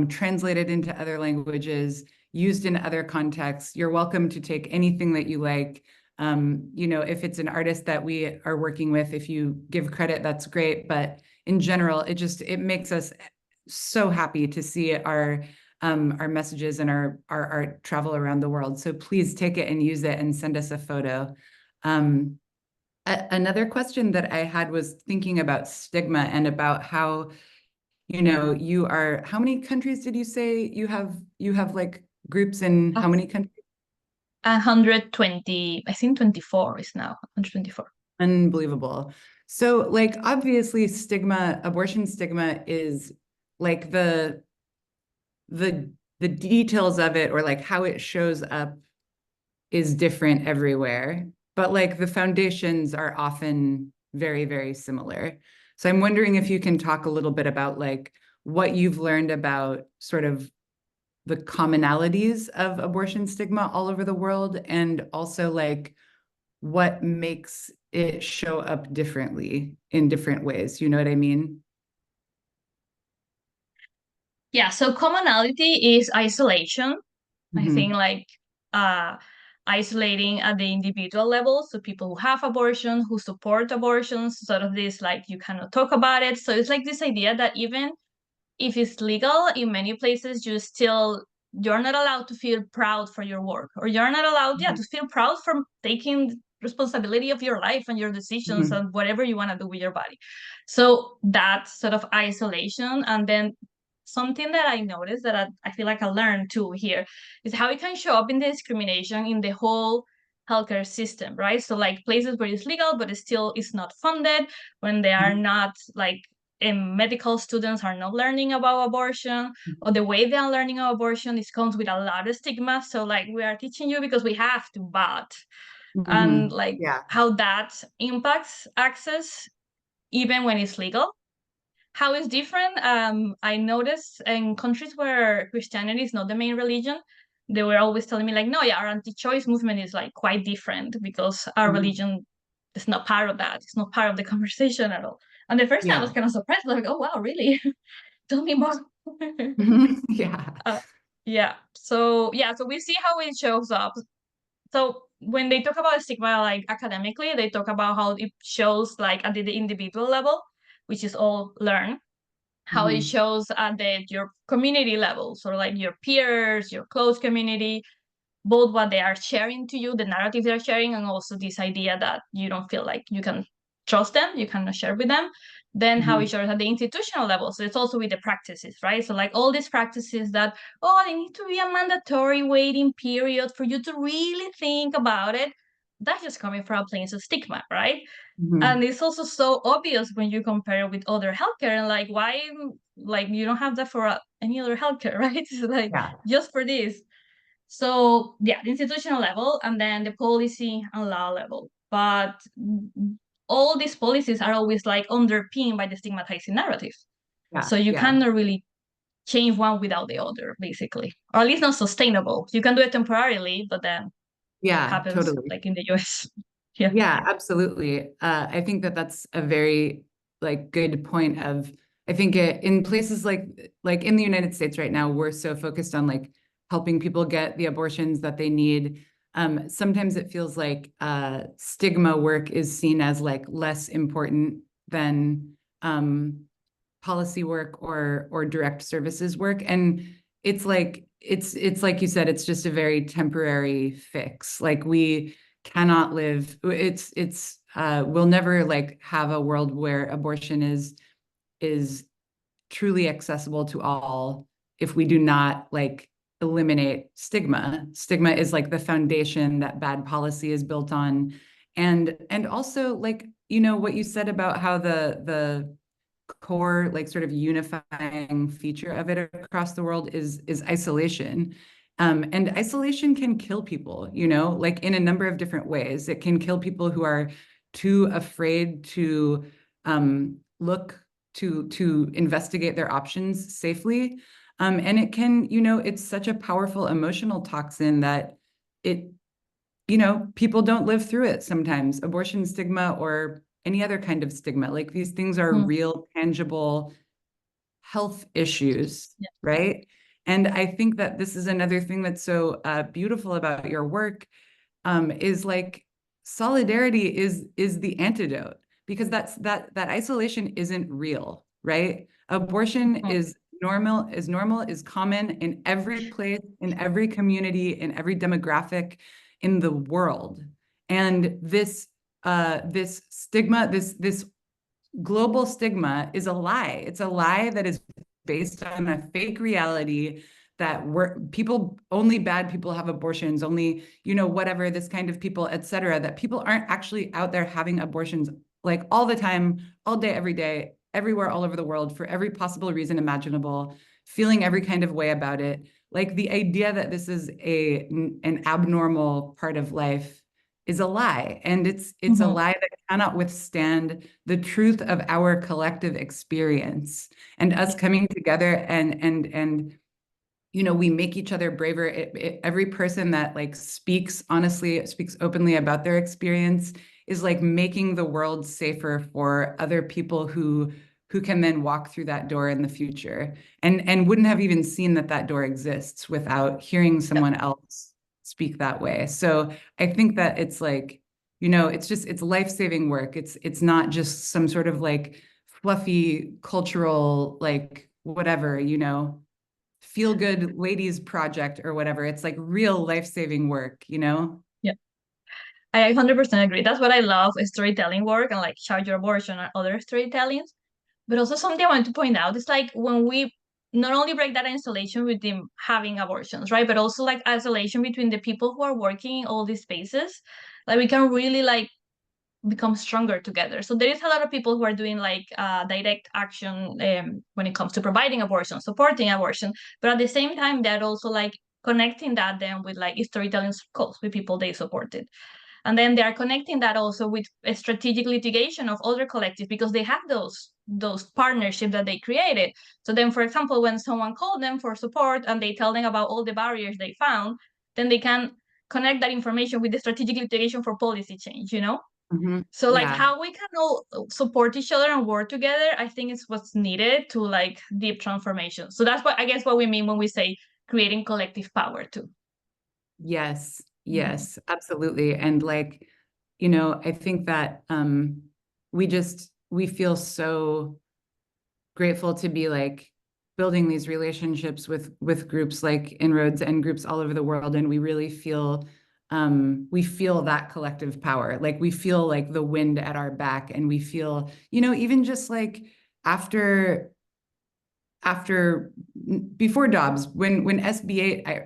S2: translated into other languages, used in other contexts. You're welcome to take anything that you like. If it's an artist that we are working with, if you give credit, that's great. But in general, it makes us so happy to see our messages and our art travel around the world. So please take it and use it and send us a photo. Another question that I had was thinking about stigma and about how, how many countries did you say you have like groups in how many countries?
S1: 120, I think 24 is now 124.
S2: Unbelievable. So like obviously abortion stigma is like the the details of it or like how it shows up is different everywhere, but like the foundations are often very, very similar. So I'm wondering if you can talk a little bit about like what you've learned about sort of the commonalities of abortion stigma all over the world, and also like what makes it show up differently in different ways. You know what I mean?
S1: Yeah, so commonality is isolation. I think
S2: Mm-hmm.
S1: like uh isolating at the individual level. So people who have abortion, who support abortions, sort of this like you cannot talk about it. So it's like this idea that even if it's legal in many places, you're not allowed to feel proud for your work, or you're not allowed, yeah, to feel proud from taking responsibility of your life and your decisions
S2: Mm-hmm.
S1: and whatever you want to do with your body. So that sort of isolation. And then something that I noticed that I feel like I learned too here is how it can show up in the discrimination in the whole healthcare system, right? So like places where it's legal but it still is not funded, when they are not like medical students are not learning about abortion, or the way they are learning about abortion is comes with a lot of stigma. So like we are teaching you because we have to, but and
S2: Mm-hmm.
S1: like
S2: Yeah.
S1: how that impacts access even when it's legal. How it's different, I noticed in countries where Christianity is not the main religion, they were always telling me like, no, yeah, our anti-choice movement is like quite different because our
S2: Mm-hmm.
S1: religion is not part of that. It's not part of the conversation at all. And the first time I was
S2: Yeah.
S1: kind of surprised, like, oh wow, really? Tell me more.
S2: Yeah.
S1: uh, yeah. So yeah, so we see how it shows up. So when they talk about stigma, like academically, they talk about how it shows like at the individual level, which is all learned, how it
S2: Mm-hmm.
S1: shows at your community level, so like your peers, your close community, both what they are sharing to you, the narrative they're sharing, and also this idea that you don't feel like you can trust them, you cannot share with them. Then how it
S2: Mm-hmm.
S1: shows at the institutional level. So it's also with the practices, right? So like all these practices that, oh, they need to be a mandatory waiting period for you to really think about it. That's just coming from a place of stigma, right?
S2: Mm-hmm.
S1: And it's also so obvious when you compare it with other healthcare, and like why like you don't have that for any other healthcare, right? It's like
S2: Yeah.
S1: just for this. So yeah, the institutional level, and then the policy and law level. But all these policies are always like underpinned by the stigmatizing narrative.
S2: Yeah.
S1: So you
S2: Yeah.
S1: cannot really change one without the other, basically. Or at least not sustainable. You can do it temporarily, but then what
S2: Yeah.
S1: happens
S2: Totally.
S1: like in the US? Yeah.
S2: Yeah, absolutely. I think that that's a very like good point of, I think in places like in the United States right now, we're so focused on like helping people get the abortions that they need. Sometimes it feels like stigma work is seen as like less important than policy work or direct services work. And it's like you said, it's just a very temporary fix. Like we cannot live, it's we'll never like have a world where abortion is truly accessible to all if we do not like eliminate stigma. Stigma is like the foundation that bad policy is built on. And also like, you know, what you said about how the core like sort of unifying feature of it across the world is isolation. And isolation can kill people, you know, like in a number of different ways. It can kill people who are too afraid to look to investigate their options safely. And it can, you know, it's such a powerful emotional toxin that it, you know, people don't live through it sometimes. Abortion stigma or any other kind of stigma, like these things are
S1: Mm.
S2: real, tangible health issues,
S1: Yeah.
S2: right? And I think that this is another thing that's so beautiful about your work, is like solidarity is the antidote, because that isolation isn't real, right? Abortion
S1: Mm.
S2: is normal, is common in every place, in every community, in every demographic in the world. And this stigma, this global stigma is a lie. It's a lie that is based on a fake reality that only bad people have abortions, only, you know, whatever, this kind of people, et cetera, that people aren't actually out there having abortions like all the time, all day, every day, everywhere, all over the world, for every possible reason imaginable, feeling every kind of way about it. Like the idea that this is an abnormal part of life is a lie. And it's a lie that cannot withstand the truth of our collective experience and us coming together and we make each other braver. Every person that like speaks honestly, speaks openly about their experience is like making the world safer for other people who can then walk through that door in the future and wouldn't have even seen that door exists without hearing someone else speak that way. So I think that it's like, it's life-saving work. It's not just some sort of like fluffy cultural, like whatever, feel good ladies project or whatever. It's like real life-saving work.
S1: Yeah, I 100% agree. That's what I love storytelling work and like Shout Your Abortion and other storytellings. But also something I want to point out is like when we not only break that isolation with them having abortions, right? But also like isolation between the people who are working in all these spaces, like we can really like become stronger together. So there is a lot of people who are doing like direct action when it comes to providing abortion, supporting abortion, but at the same time, they're also like connecting that then with like storytelling circles with people they supported. And then they are connecting that also with a strategic litigation of other collectives because they have those partnerships that they created. So then, for example, when someone called them for support and they tell them about all the barriers they found, then they can connect that information with the strategic litigation for policy change, So like
S2: Yeah.
S1: how we can all support each other and work together, I think is what's needed to like deep transformation. So that's what I guess what we mean when we say creating collective power too.
S2: Yes.
S1: Mhm.
S2: Yes, absolutely. And like, I think that we feel so grateful to be like building these relationships with groups like Inroads and groups all over the world. And we really feel that collective power. Like we feel like the wind at our back, and we feel, even just like after before Dobbs, when SB8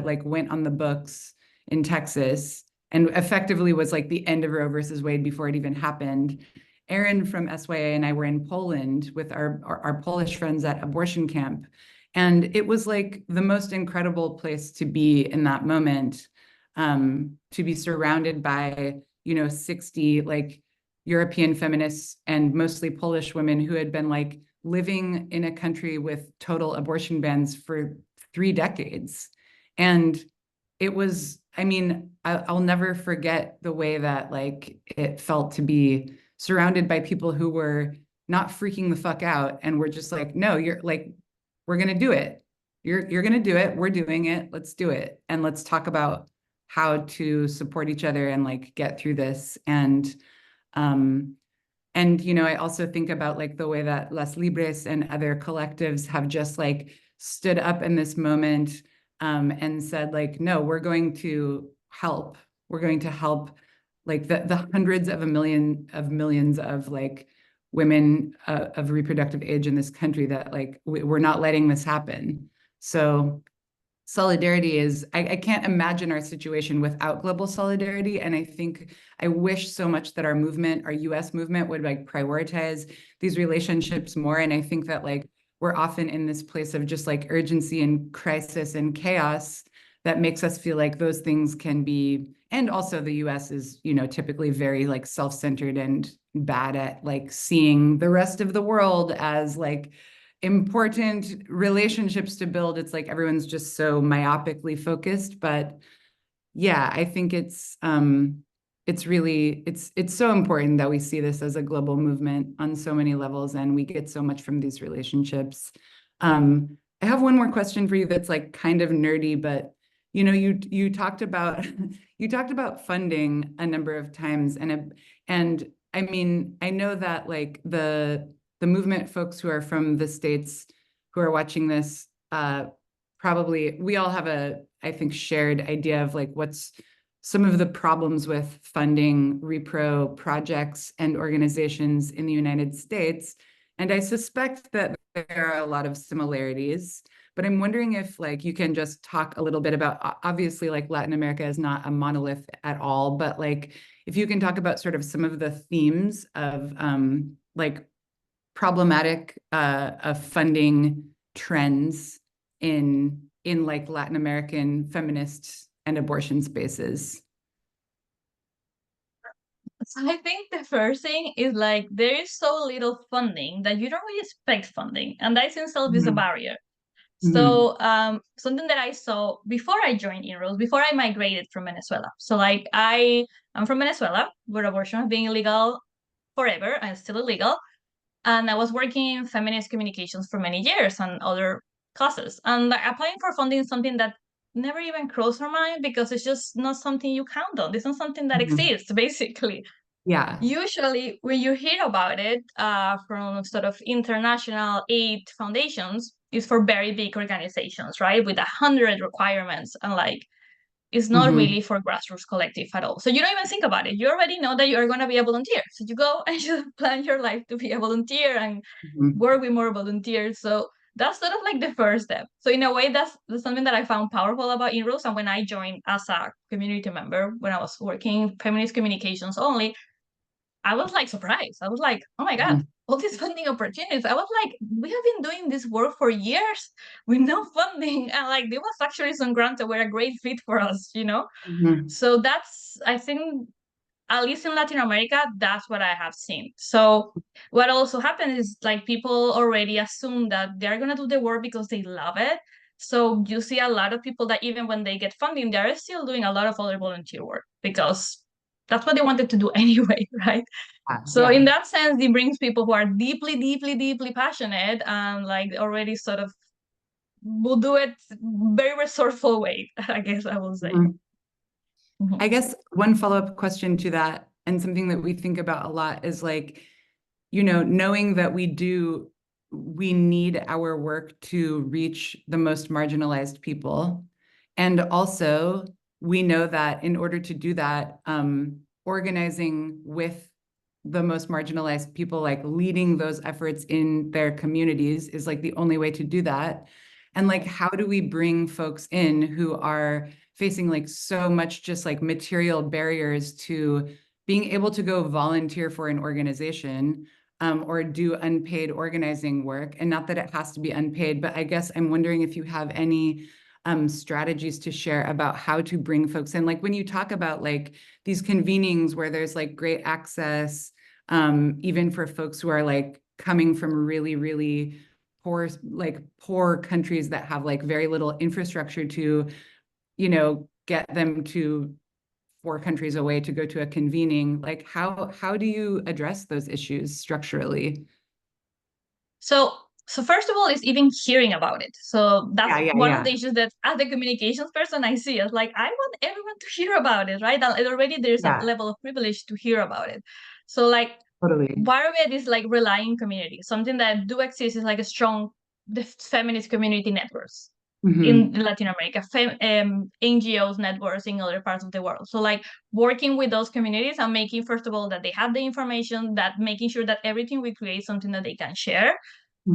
S2: like went on the books in Texas and effectively was like the end of Roe versus Wade before it even happened. Erin from SYA and I were in Poland with our Polish friends at abortion camp. And it was like the most incredible place to be in that moment, to be surrounded by, 60 like European feminists and mostly Polish women who had been like living in a country with total abortion bans for 3 decades. And it was, I mean, I'll never forget the way that like it felt to be surrounded by people who were not freaking the fuck out and were just like, no, you're like, we're gonna do it. You're gonna do it. We're doing it. Let's do it. And let's talk about how to support each other and like get through this. Um, I also think about like the way that Las Libres and other collectives have just like stood up in this moment, and said like, no, we're going to help. We're going to help like the hundreds of millions of like women of reproductive age in this country that like we're not letting this happen. So solidarity is, I can't imagine our situation without global solidarity. And I think I wish so much that our movement, our US movement, would like prioritize these relationships more. And I think that like we're often in this place of just like urgency and crisis and chaos that makes us feel like those things can be, and also the US is, typically very like self-centered and bad at like seeing the rest of the world as like important relationships to build. It's like everyone's just so myopically focused. But yeah, I think it's really it's so important that we see this as a global movement on so many levels, and we get so much from these relationships. I have one more question for you that's like kind of nerdy, but you talked about you talked about funding a number of times, and I mean, I know that like the movement folks who are from the States who are watching this, probably we all have I think, shared idea of like what's some of the problems with funding repro projects and organizations in the United States. And I suspect that there are a lot of similarities, but I'm wondering if like you can just talk a little bit about, obviously like Latin America is not a monolith at all, but like if you can talk about sort of some of the themes of like problematic of funding trends in like Latin American feminist and abortion spaces.
S1: So I think the first thing is like there is so little funding that you don't really expect funding, and that in itself is a
S2: Mhm.
S1: barrier.
S2: Mhm.
S1: So something that I saw before I joined Inroads, before I migrated from Venezuela. So like I'm from Venezuela, where abortion has been illegal forever and still illegal. And I was working in feminist communications for many years and other causes. And like, applying for funding is something that never even crossed our mind because it's just not something you count on. It's not something that
S2: Mhm.
S1: exists, basically.
S2: Yeah.
S1: Usually, when you hear about it from sort of international aid foundations, it's for very big organizations, right? With 100 requirements and like it's not
S2: Mhm.
S1: really for grassroots collective at all. So you don't even think about it. You already know that you're going to be a volunteer. So you go and you plan your life to be a volunteer and
S2: Mhm.
S1: work with more volunteers. So that's sort of like the first step. So in a way, that's something that I found powerful about Inroads. And when I joined as a community member, when I was working feminist communications only, I was like surprised. I was like, oh my God,
S2: Mhm.
S1: all these funding opportunities. I was like, we have been doing this work for years with no funding. And like, there was actually some grants that were a great fit for us, you know?
S2: Mhm.
S1: So that's, I think, at least in Latin America, that's what I have seen. So what also happens is like people already assume that they're going to do the work because they love it. So you see a lot of people that even when they get funding, they're still doing a lot of other volunteer work because that's what they wanted to do anyway, right? So in
S2: Yeah.
S1: that sense, it brings people who are deeply, deeply, deeply passionate and like already sort of will do it very resourceful way, I guess I will say.
S2: Mhm. I
S1: Mhm.
S2: guess one follow-up question to that, and something that we think about a lot is like, knowing that we need our work to reach the most marginalized people. And also, we know that in order to do that, organizing with the most marginalized people, like leading those efforts in their communities is like the only way to do that. And like, how do we bring folks in who are facing like so much just like material barriers to being able to go volunteer for an organization, or do unpaid organizing work? And not that it has to be unpaid, but I guess I'm wondering if you have any strategies to share about how to bring folks in. Like when you talk about like these convenings where there's like great access, even for folks who are like coming from really, really poor countries that have like very little infrastructure to, get them to 4 countries away to go to a convening. Like how do you address those issues structurally?
S1: So, so first of all, is even hearing about it. So that's
S2: Yeah, yeah,
S1: one of the
S2: yeah.
S1: issues that as the communications person I see as like I want everyone to hear about it, right? And already there's a
S2: Yeah,
S1: level of privilege to hear about it. So like
S2: totally.
S1: part of it is like relying community. Something that do exist is like a strong the feminist community networks in
S2: Hmm.
S1: Latin America, NGOs networks in other parts of the world. So like working with those communities and making first of all that they have the information, that making sure that everything we create something that they can share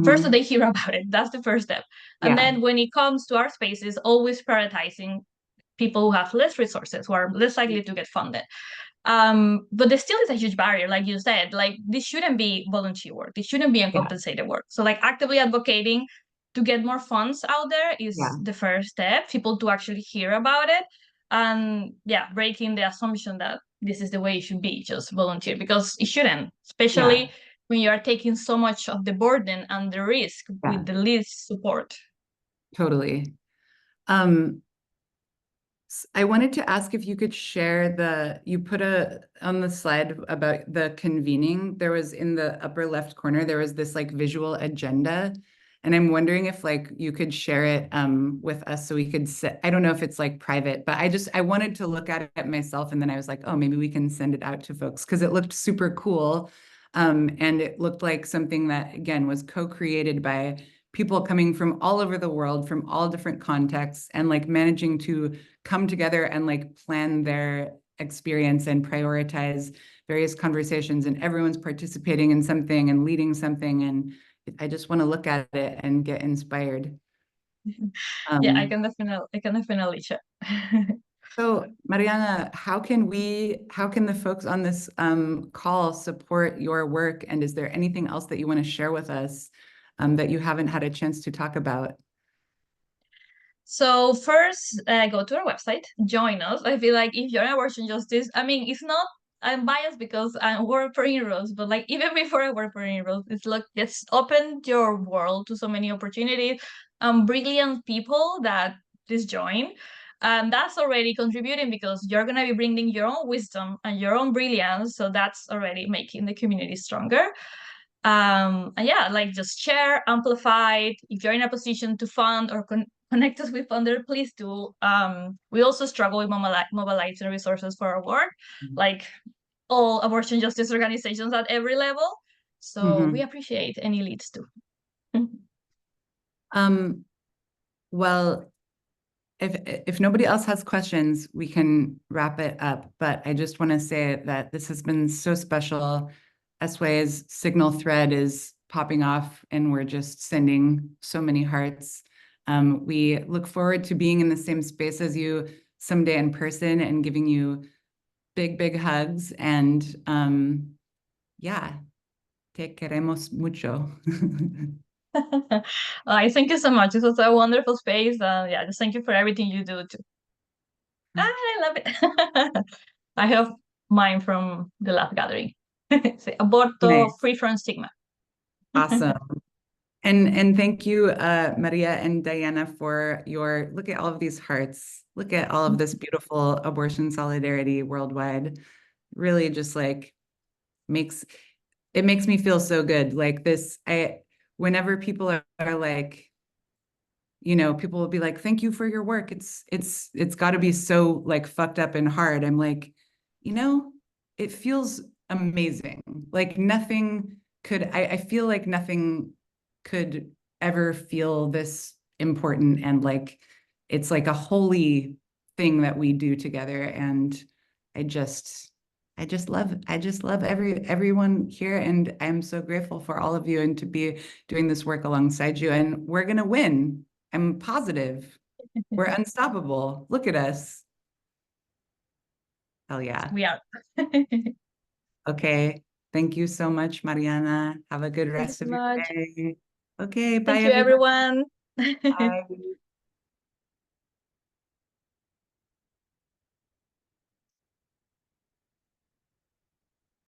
S1: first so
S2: Hmm.
S1: they hear about it. That's the first step. And
S2: Yeah,
S1: then when it comes to our spaces, always prioritizing people who have less resources, who are less likely to get funded. But there still is a huge barrier, like you said, like this shouldn't be volunteer work, this shouldn't be
S2: yeah,
S1: uncompensated work. So like actively advocating to get more funds out there is
S2: yeah,
S1: the first step, people to actually hear about it. And yeah, breaking the assumption that this is the way it should be, just volunteer, because it shouldn't,
S2: yeah,
S1: especially when you are taking so much of the burden and the risk
S2: yeah,
S1: with the least support.
S2: totally. Um, I wanted to ask if you could share you put on the slide about the convening, there was in the upper left corner, there was this like visual agenda. And I'm wondering if like you could share it with us so we could I don't know if it's like private, but I wanted to look at it myself. And then I was like, oh, maybe we can send it out to folks because it looked super cool. And it looked like something that, again, was co-created by people coming from all over the world, from all different contexts, and like managing to come together and like plan their experience and prioritize various conversations, and everyone's participating in something and leading something. And I just want to look at it and get inspired.
S1: Yeah,
S2: Um,
S1: I can definitely share.
S2: so Mariana, how can the folks on this call support your work? And is there anything else that you want to share with us that you haven't had a chance to talk about?
S1: So first, go to our website, join us. I feel like if you're in abortion justice, I mean, it's not
S3: I'm biased because I work for inroads, but like even before I work for inroads, it's like it's opened your world to so many opportunities, brilliant people that just join. And that's already contributing because you're gonna be bringing your own wisdom and your own brilliance. So that's already making the community stronger. And yeah, like just share, amplify. If you're in a position to fund or connect us with funders, please do. We also struggle with mobilizing resources for our work, like all abortion justice organizations at every level. So we appreciate any leads too.
S2: Well, if nobody else has questions, we can wrap it up. But I just want to say that this has been so special. SY's signal thread is popping off, and we're just sending so many hearts. We look forward to being in the same space as you someday in person and giving you big, big hugs. And yeah, te queremos mucho.
S3: I thank you so much. This was a wonderful space. Yeah, just thank you for everything you do too. I love it. I have mine from the last gathering. Aborto
S2: Nice.
S3: free from stigma.
S2: Awesome. And thank you, Maria and Diana, for your, look at all of these hearts. Look at all of this beautiful abortion solidarity worldwide. Really just like makes me feel so good. Like this, whenever people are like, people will be like, thank you for your work. It's got to be so like fucked up and hard. I'm like, it feels amazing. Like nothing could, I feel like nothing could ever feel this important, and like it's like a holy thing that we do together. And I just love everyone here, and I'm so grateful for all of you and to be doing this work alongside you. And we're gonna win. I'm positive. We're unstoppable. Look at us. Hell yeah.
S3: We are.
S2: Okay. Thank you so much, Mariana. Have a good
S3: Thank you
S2: rest
S3: so
S2: of your
S3: much.
S2: day. Okay, bye
S3: Thank you,
S2: everyone.
S3: everyone.
S2: Bye.